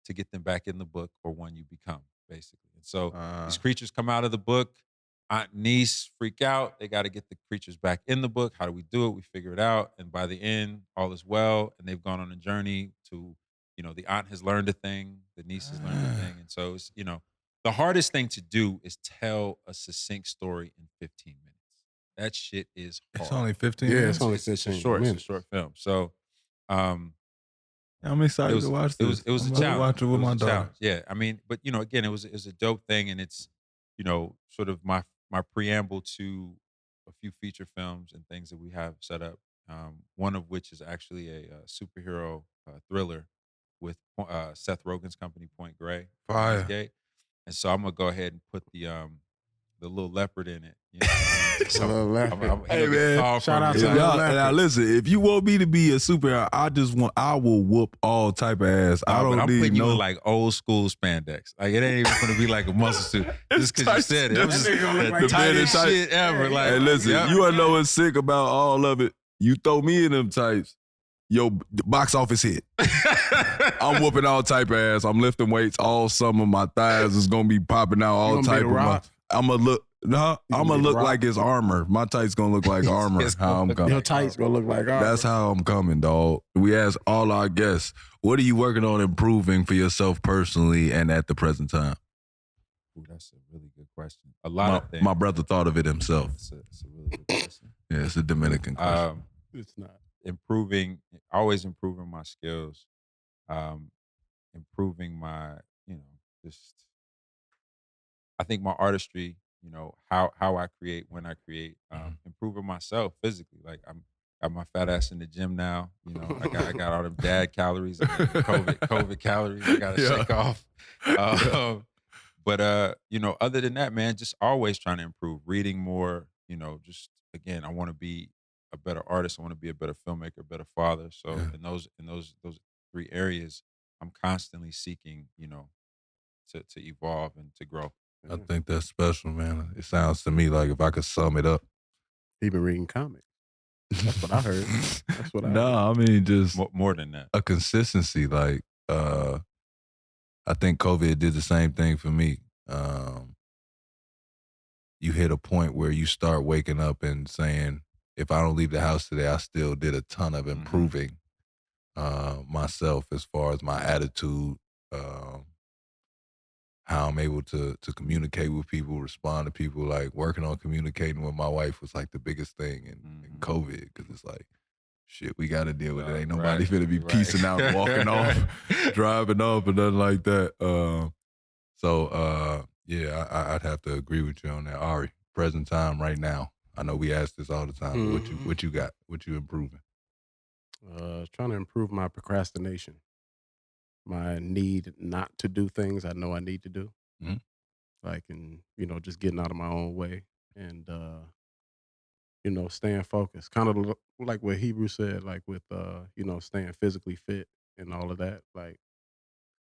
[SPEAKER 1] to get them back in the book, or one you become, basically. And so these creatures come out of the book. Aunt, niece freak out. They got to get the creatures back in the book. How do we do it? We figure it out. And by the end, all is well. And they've gone on a journey to, you know, the aunt has learned a thing, the niece has learned a thing. And so it's, you know, the hardest thing to do is tell a succinct story in 15 minutes. That shit is hard.
[SPEAKER 2] It's only 15
[SPEAKER 3] Yeah,
[SPEAKER 2] minutes.
[SPEAKER 3] it's only
[SPEAKER 1] It's a
[SPEAKER 3] 15
[SPEAKER 1] short,
[SPEAKER 3] minutes.
[SPEAKER 1] it's a short film. So
[SPEAKER 2] I'm excited to watch this.
[SPEAKER 1] It was
[SPEAKER 2] I'm
[SPEAKER 1] a
[SPEAKER 2] about to
[SPEAKER 1] challenge.
[SPEAKER 2] watch it with my daughter.
[SPEAKER 1] Challenge. Yeah, I mean, but, you know, again, it was a dope thing, and it's, you know, sort of my preamble to a few feature films and things that we have set up. One of which is actually a superhero thriller with Seth Rogen's company, Point Grey.
[SPEAKER 2] Fire.
[SPEAKER 1] Lionsgate. And so I'm gonna go ahead and put the little leopard in it. You know?
[SPEAKER 3] The little leopard.
[SPEAKER 2] Hey, man,
[SPEAKER 3] shout out to
[SPEAKER 2] If
[SPEAKER 3] the
[SPEAKER 2] y'all,
[SPEAKER 3] leopard.
[SPEAKER 2] now listen, if you want me to be a superhero, I will whoop all type of ass. I don't
[SPEAKER 1] I'm
[SPEAKER 2] need
[SPEAKER 1] putting you
[SPEAKER 2] no
[SPEAKER 1] in, like, old school spandex. Like, it ain't even gonna be like a muscle suit. Just because you said it. I'm just
[SPEAKER 3] That nigga gonna look
[SPEAKER 1] the
[SPEAKER 3] like
[SPEAKER 1] tightest
[SPEAKER 2] tight.
[SPEAKER 1] shit ever. Like,
[SPEAKER 2] Hey, listen,
[SPEAKER 1] yep.
[SPEAKER 2] you wanna know what's sick about all of it? You throw me in them types, yo, the box office hit. I'm whooping all type of ass. I'm lifting weights all summer. My thighs is gonna be popping out all
[SPEAKER 3] gonna be
[SPEAKER 2] type
[SPEAKER 3] The
[SPEAKER 2] of.
[SPEAKER 3] Rock?
[SPEAKER 2] I'm gonna look. No, I'm
[SPEAKER 3] be
[SPEAKER 2] gonna
[SPEAKER 3] The
[SPEAKER 2] look
[SPEAKER 3] Rock?
[SPEAKER 2] like it's armor. My tights gonna look like armor.
[SPEAKER 1] It's
[SPEAKER 2] How I'm
[SPEAKER 1] gonna
[SPEAKER 2] coming.
[SPEAKER 3] Your tights gonna look like ours.
[SPEAKER 2] That's how I'm coming, dog. We ask all our guests, what are you working on improving for yourself personally and at the present time?
[SPEAKER 1] Ooh, that's a really good question. A lot of things.
[SPEAKER 2] My brother thought of it himself.
[SPEAKER 1] It's a really good question.
[SPEAKER 2] Yeah, it's a Dominican question.
[SPEAKER 3] It's not.
[SPEAKER 1] Always improving my skills, improving my, you know, just, I think my artistry, you know, how I create, when I create, improving myself physically. Like, Got my fat ass in the gym now. You know, I got all them dad calories and COVID calories I gotta shake off. But you know, other than that, man, just always trying to improve, reading more, you know, just again, I want to be a better artist. I want to be a better filmmaker, a better father. So in those 3 areas, I'm constantly seeking, you know, to evolve and to grow.
[SPEAKER 4] I think that's special, man. It sounds to me like if I could sum it up.
[SPEAKER 3] He been reading comics. That's what I heard. That's what I heard.
[SPEAKER 4] No, I mean just
[SPEAKER 1] more than that.
[SPEAKER 4] A consistency. Like I think COVID did the same thing for me. You hit a point where you start waking up and saying, if I don't leave the house today, I still did a ton of improving myself as far as my attitude, how I'm able to communicate with people, respond to people. Like working on communicating with my wife was like the biggest thing in COVID, because it's like, shit, we got to deal with it. Ain't nobody finna be piecing out, walking off, driving off, and nothing like that. Yeah, I'd have to agree with you on that. Ahrii, present time right now. I know we ask this all the time. But what you got? What you improving?
[SPEAKER 3] Trying to improve my procrastination. My need not to do things I know I need to do. Like, and, you know, just getting out of my own way and, you know, staying focused. Kind of like what Hebru said, like with, you know, staying physically fit and all of that. Like,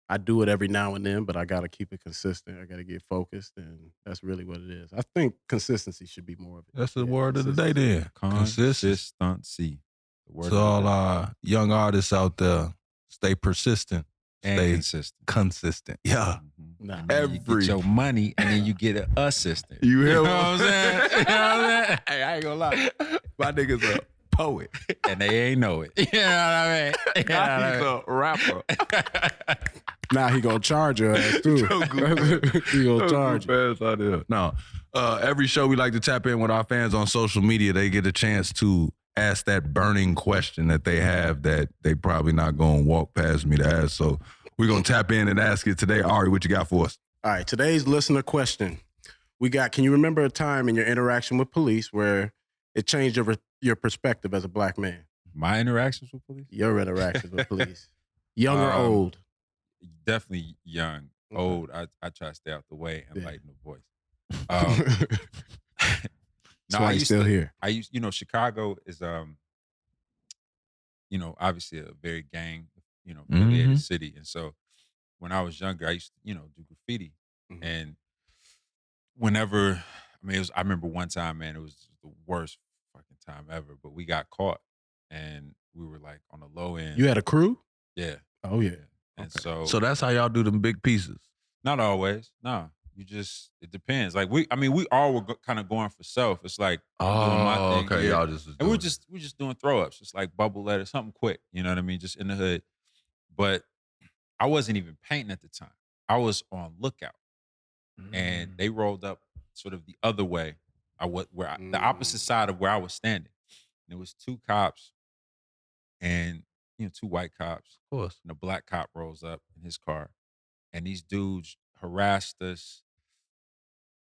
[SPEAKER 3] I do it every now and then, but I got to keep it consistent. I got to get focused, and that's really what it is. I think consistency should be more of it.
[SPEAKER 4] That's the word of the day then.
[SPEAKER 1] Consistency.
[SPEAKER 4] So all our young artists out there, stay persistent.
[SPEAKER 1] And
[SPEAKER 4] stay consistent. Yeah.
[SPEAKER 1] Nah, you get your money and then you get an assistant.
[SPEAKER 4] You hear
[SPEAKER 1] what I'm saying? You know what I'm saying?
[SPEAKER 4] Hey, I ain't gonna lie. My nigga's a poet.
[SPEAKER 1] And they ain't know it. You know what I mean?
[SPEAKER 4] Now he's a rapper.
[SPEAKER 3] Now he gonna charge your ass too. He gonna charge you.
[SPEAKER 4] No. Every show we like to tap in with our fans on social media. They get a chance to ask that burning question that they have that they probably not gonna walk past me to ask. So we're gonna tap in and ask it today. Ahrii, what you got for us?
[SPEAKER 3] All right, today's listener question. We got, can you remember a time in your interaction with police where it changed your perspective as a black man?
[SPEAKER 1] My interactions with police?
[SPEAKER 3] Your interactions with police. Young or old?
[SPEAKER 1] Definitely young. Okay. Old, I try to stay out the way and lighten the voice.
[SPEAKER 3] No, I still here.
[SPEAKER 1] I used, you know, Chicago is, you know, obviously a very gang, you know, affiliated city. And so when I was younger, I used to, you know, do graffiti. And whenever, I mean, I remember one time, man, it was the worst fucking time ever, but we got caught and we were like on the low end.
[SPEAKER 3] You had a crew?
[SPEAKER 1] Yeah.
[SPEAKER 3] Oh, yeah.
[SPEAKER 1] And
[SPEAKER 3] okay.
[SPEAKER 4] So that's how y'all do them big pieces?
[SPEAKER 1] Not always. No. You just, it depends. Like we all were kind of going for self. It's like, doing my thing.
[SPEAKER 4] Okay,
[SPEAKER 1] here.
[SPEAKER 4] y'all just,
[SPEAKER 1] and we're just doing throw ups, just like bubble letters, something quick. You know what I mean? Just in the hood. But I wasn't even painting at the time. I was on lookout, and they rolled up sort of the other way. The opposite side of where I was standing. And it was 2 cops, and 2 white cops.
[SPEAKER 4] Of course.
[SPEAKER 1] And a black cop rolls up in his car, and these dudes harassed us,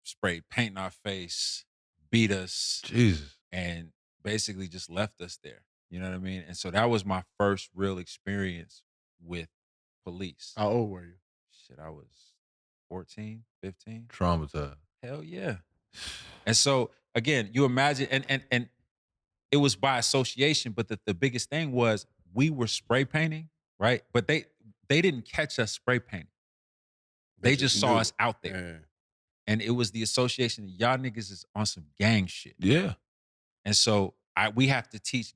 [SPEAKER 1] sprayed paint in our face, beat us,
[SPEAKER 4] Jesus,
[SPEAKER 1] and basically just left us there. You know what I mean? And so that was my first real experience with police.
[SPEAKER 3] How old were you?
[SPEAKER 1] Shit, I was 14, 15.
[SPEAKER 4] Traumatized.
[SPEAKER 1] Hell yeah. And so again, you imagine, and it was by association, but the biggest thing was we were spray painting, right? But they didn't catch us spray painting. They just saw us out there.
[SPEAKER 3] Yeah.
[SPEAKER 1] And it was the association that y'all niggas is on some gang shit.
[SPEAKER 4] Yeah.
[SPEAKER 1] And so we have to teach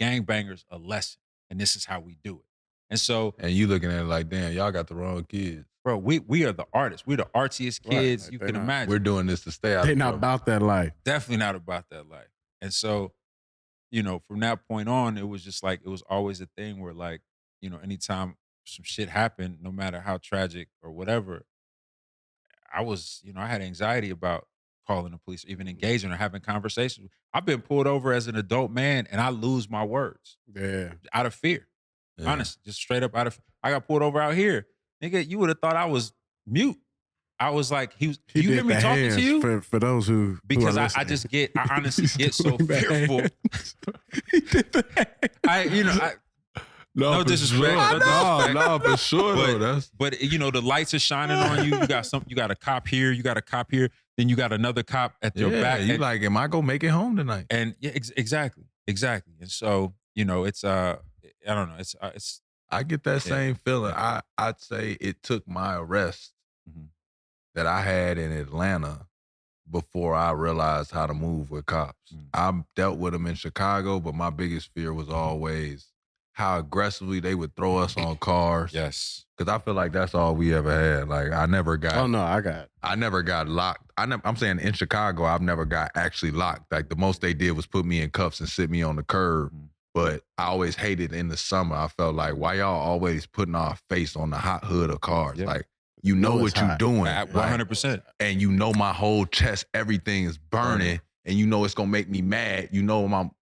[SPEAKER 1] gangbangers a lesson. And this is how we do it. And so.
[SPEAKER 4] And you looking at it like, damn, y'all got the wrong kids.
[SPEAKER 1] Bro, we are the artists. We're the artsiest kids you can imagine.
[SPEAKER 4] We're doing this to stay out.
[SPEAKER 3] They're not about that life.
[SPEAKER 1] Definitely not about that life. And so, from that point on, it was just like, it was always a thing where like, anytime some shit happened, no matter how tragic or whatever, I was, I had anxiety about calling the police, or even engaging or having conversations. I've been pulled over as an adult man and I lose my words.
[SPEAKER 3] Yeah.
[SPEAKER 1] Out of fear. Yeah. Honestly, just straight up I got pulled over out here. Nigga, you would have thought I was mute. I was like, you
[SPEAKER 3] did
[SPEAKER 1] hear me
[SPEAKER 3] the
[SPEAKER 1] talking to
[SPEAKER 3] hands
[SPEAKER 1] you?
[SPEAKER 3] for those who
[SPEAKER 1] Because
[SPEAKER 3] are
[SPEAKER 1] I honestly get so
[SPEAKER 3] Doing the
[SPEAKER 1] fearful.
[SPEAKER 3] hands. He did the hands.
[SPEAKER 1] No disrespect.
[SPEAKER 4] No, for sure.
[SPEAKER 1] But the lights are shining on you. You got a cop here. You got a cop here. Then you got another cop at your back.
[SPEAKER 4] You like, am I gonna make it home tonight?
[SPEAKER 1] And yeah, exactly. And so it's I don't know. It's.
[SPEAKER 4] I get that same feeling. I'd say it took my arrest that I had in Atlanta before I realized how to move with cops. I dealt with them in Chicago, but my biggest fear was always how aggressively they would throw us on cars.
[SPEAKER 1] Yes.
[SPEAKER 4] Because I feel like that's all we ever had. Like, I never got...
[SPEAKER 3] Oh, no,
[SPEAKER 4] I never got locked. I'm saying in Chicago, I've never got actually locked. Like, the most they did was put me in cuffs and sit me on the curb. But I always hated in the summer. I felt like, why y'all always putting our face on the hot hood of cars?
[SPEAKER 1] Yep.
[SPEAKER 4] Like, you know what you're doing.
[SPEAKER 1] 100%.
[SPEAKER 4] And you know my whole chest, everything is burning. And you know it's going to make me mad. You know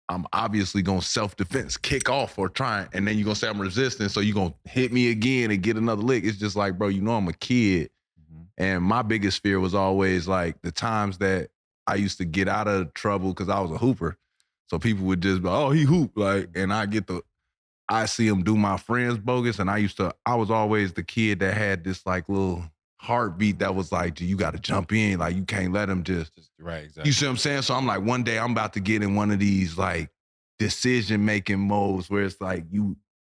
[SPEAKER 4] I'm obviously going to self-defense, kick off or try. And then you're going to say I'm resisting. So you're going to hit me again and get another lick. It's just like, bro, you know I'm a kid. And my biggest fear was always like the times that I used to get out of trouble because I was a hooper. So people would just be, oh, he hoop. Like, and I see him do my friends bogus. And I was always the kid that had this like little heartbeat that was like, you got to jump in. Like, you can't let him just
[SPEAKER 1] right. Exactly.
[SPEAKER 4] You see what I'm saying? So I'm like, one day I'm about to get in one of these like decision-making modes where it's like,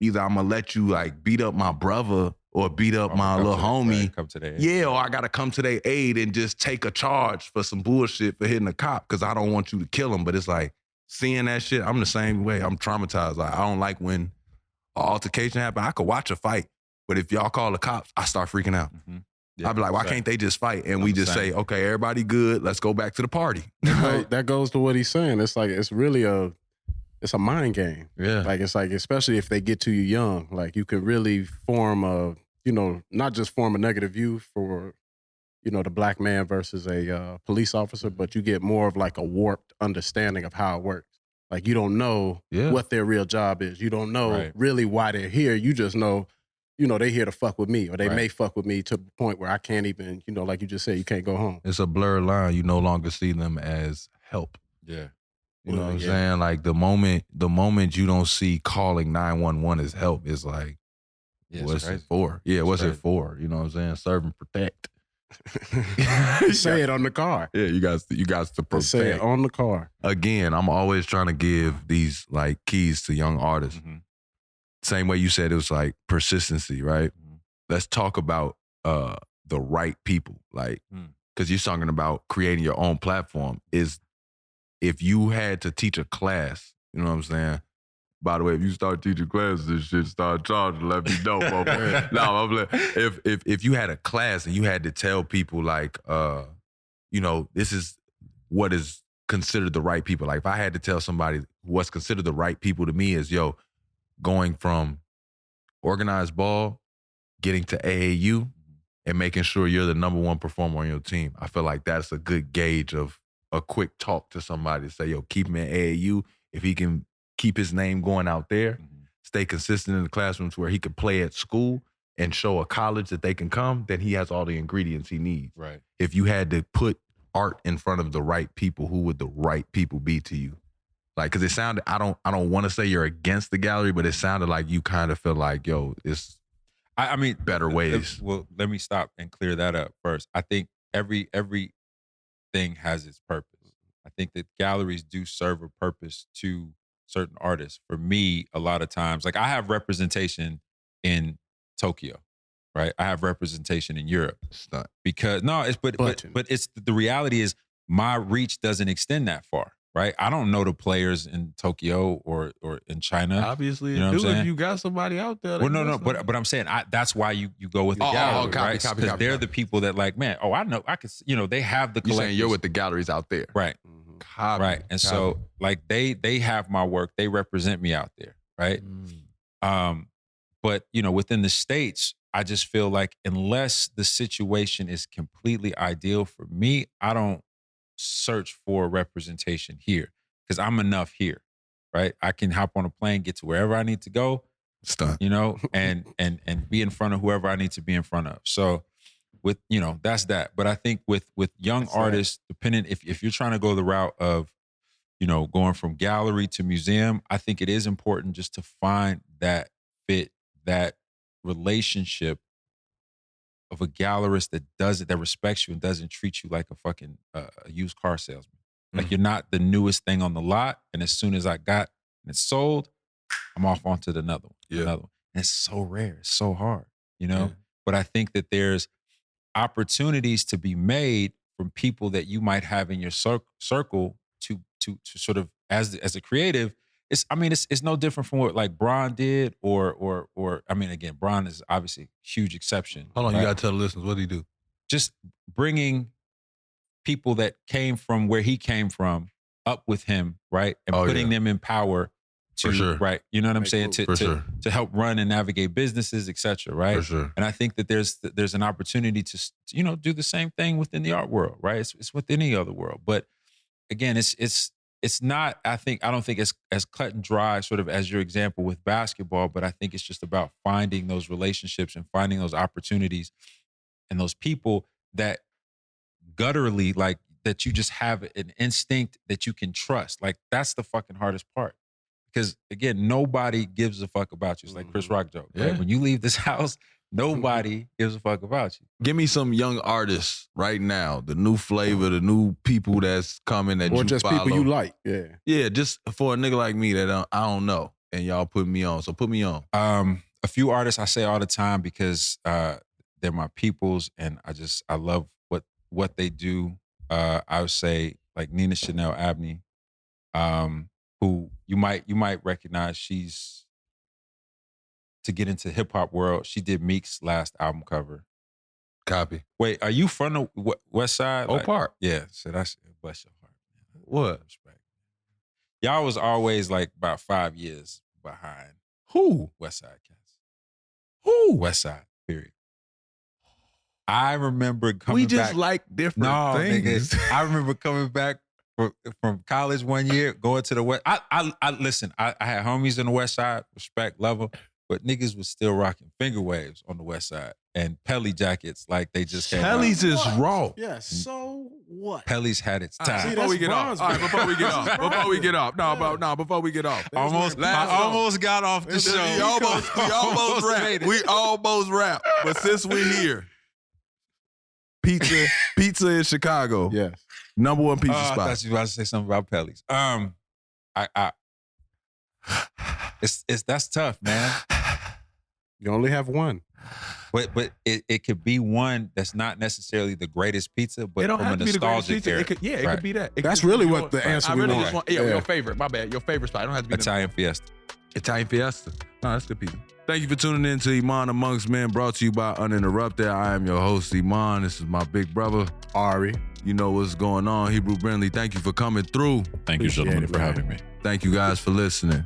[SPEAKER 4] either I'm going to let you like beat up my brother or beat up my little homie.
[SPEAKER 1] Come to their aid.
[SPEAKER 4] Yeah, or I got to come to their aid and just take a charge for some bullshit for hitting a cop because I don't want you to kill him. But it's like, seeing that shit, I'm the same way. I'm traumatized. Like, I don't like when an altercation happens. I could watch a fight, but if y'all call the cops, I start freaking out.
[SPEAKER 1] Yeah,
[SPEAKER 4] I'd be like, why can't they just fight? And we just say, okay, everybody good. Let's go back to the party.
[SPEAKER 3] That goes to what he's saying. It's like, it's really a mind game.
[SPEAKER 4] Yeah.
[SPEAKER 3] Like, it's like, especially if they get to you young, like you can really form not just form a negative view for, the black man versus a police officer, but you get more of like a warped understanding of how it works. Like, you don't know what their real job is. You don't know really why they're here. You just know, they here to fuck with me, or they may fuck with me to the point where I can't even, like you just said, you can't go home.
[SPEAKER 4] It's a blurred line. You no longer see them as help.
[SPEAKER 1] Yeah.
[SPEAKER 4] You know what I'm saying? Like, the moment you don't see calling 911 as help, is like, what's it for? Yeah, what's it for? You know what I'm saying? Serve and protect.
[SPEAKER 3] Say it on the car.
[SPEAKER 4] Yeah, you guys to protect.
[SPEAKER 3] Say it on the car.
[SPEAKER 4] Again, I'm always trying to give these like keys to young artists. Same way you said it was like persistency, right? Let's talk about the right people, like, because you're talking about creating your own platform. Is if you had to teach a class, you know what I'm saying? By the way, if you start teaching classes, this shit start charging. Let me know. No, I'm like, if you had a class and you had to tell people like, this is what is considered the right people. Like, if I had to tell somebody what's considered the right people to me is, going from organized ball, getting to AAU, and making sure you're the number one performer on your team. I feel like that's a good gauge of a quick talk to somebody to say, keep him in AAU. If he can keep his name going out there, stay consistent in the classrooms where he could play at school and show a college that they can come, then he has all the ingredients he needs.
[SPEAKER 1] Right.
[SPEAKER 4] If you had to put art in front of the right people, who would the right people be to you? Like, because it sounded, I don't want to say you're against the gallery, but it sounded like you kind of feel like, it's better ways.
[SPEAKER 1] Well, let me stop and clear that up first. I think everything has its purpose. I think that galleries do serve a purpose to certain artists. For me, a lot of times, like, I have representation in Tokyo, right? I have representation in Europe.
[SPEAKER 4] It's not.
[SPEAKER 1] Because but it's the reality is my reach doesn't extend that far, right? I don't know the players in Tokyo or in China.
[SPEAKER 4] Obviously,
[SPEAKER 1] you know what I'm saying?
[SPEAKER 4] If you got somebody out there.
[SPEAKER 1] Well, no, but I'm saying that's why you go with the gallery, right? Because they're the people that like, man, I know, I can, they have the collectors.
[SPEAKER 4] You're saying you're with the galleries out there.
[SPEAKER 1] Right. Right. And so like they have my work, they represent me out there, right? But within the States, I just feel like unless the situation is completely ideal for me, I don't search for representation here because I'm enough here, right? I can hop on a plane, get to wherever I need to go,
[SPEAKER 4] stunt,
[SPEAKER 1] and be in front of whoever I need to be in front of. So with that's that. But I think with young artists, depending if you're trying to go the route of going from gallery to museum, I think it is important just to find that fit, that relationship of a gallerist that respects you and doesn't treat you like a fucking used car salesman. Like you're not the newest thing on the lot, and as soon as I got and it's sold, I'm off onto another one. Another one. And it's so rare, it's so hard, But I think that there's opportunities to be made from people that you might have in your circle to sort of as a creative. It's no different from what like Bron did or again, Bron is obviously a huge exception.
[SPEAKER 4] Hold on,
[SPEAKER 1] right?
[SPEAKER 4] You gotta tell the listeners, what did he do?
[SPEAKER 1] Just bringing people that came from where he came from up with him, right? And putting them in power to, right? You know what I'm saying? To help run and navigate businesses, et cetera, right?
[SPEAKER 4] For sure.
[SPEAKER 1] And I think that there's an opportunity to, do the same thing within the art world, right? It's within any other world. But again, it's not, I don't think it's as cut and dry sort of as your example with basketball, but I think it's just about finding those relationships and finding those opportunities and those people that gutturally, like, that you just have an instinct that you can trust. Like, that's the fucking hardest part. Because again, nobody gives a fuck about you. It's like Chris Rock joke, right? When you leave this house, nobody gives a fuck about you.
[SPEAKER 4] Give me some young artists right now, the new flavor, the new people that's coming that you follow.
[SPEAKER 3] Or just people you like,
[SPEAKER 4] Yeah, just for a nigga like me that I don't know, and y'all put me on. So put me on.
[SPEAKER 1] A few artists I say all the time because they're my peoples, and I love what they do. I would say like Nina Chanel Abney, who you might recognize. She's, to get into hip hop world, she did Meek's last album cover.
[SPEAKER 4] Copy.
[SPEAKER 1] Wait, are you from the West Side?
[SPEAKER 4] Oak Park.
[SPEAKER 1] Yeah, so that's, bless your heart. Man.
[SPEAKER 4] What?
[SPEAKER 1] Respect. Y'all was always like about 5 years behind.
[SPEAKER 4] Who?
[SPEAKER 1] West Side cats.
[SPEAKER 4] Who?
[SPEAKER 1] West Side, period. I remember coming back.
[SPEAKER 4] We just like different things.
[SPEAKER 1] Nigga, I remember coming back from college one year, going to the West. I listen, I had homies in the West Side, respect, love them, but niggas was still rocking finger waves on the West Side and Pelly jackets like they just came out.
[SPEAKER 4] Pelly's is raw.
[SPEAKER 3] Yeah, so what?
[SPEAKER 1] Pelly's had its time.
[SPEAKER 4] Before we get off. All right, before we get off. Before we get off. Before we get off.
[SPEAKER 1] I almost got off the show.
[SPEAKER 4] We almost rap. But since we're here, pizza in Chicago.
[SPEAKER 3] Yes.
[SPEAKER 4] Number one pizza spot.
[SPEAKER 1] I thought you were about to say something about Pelly's. That's tough, man.
[SPEAKER 3] You only have one.
[SPEAKER 1] But it could be one that's not necessarily the greatest pizza, but from a nostalgic era.
[SPEAKER 4] It could be that.
[SPEAKER 3] That's really what the answer we want.
[SPEAKER 4] Your favorite. My bad. Your favorite spot. I don't have to be
[SPEAKER 1] Italian Fiesta.
[SPEAKER 4] Italian Fiesta. No, that's good pizza. Thank you for tuning in to Iman Amongst Men, brought to you by Uninterrupted. I am your host, Iman. This is my big brother,
[SPEAKER 3] Ahrii.
[SPEAKER 4] You know what's going on. Hebru Brantley, thank you for coming through.
[SPEAKER 1] Thank you, gentlemen, for having me.
[SPEAKER 4] Thank you guys for listening.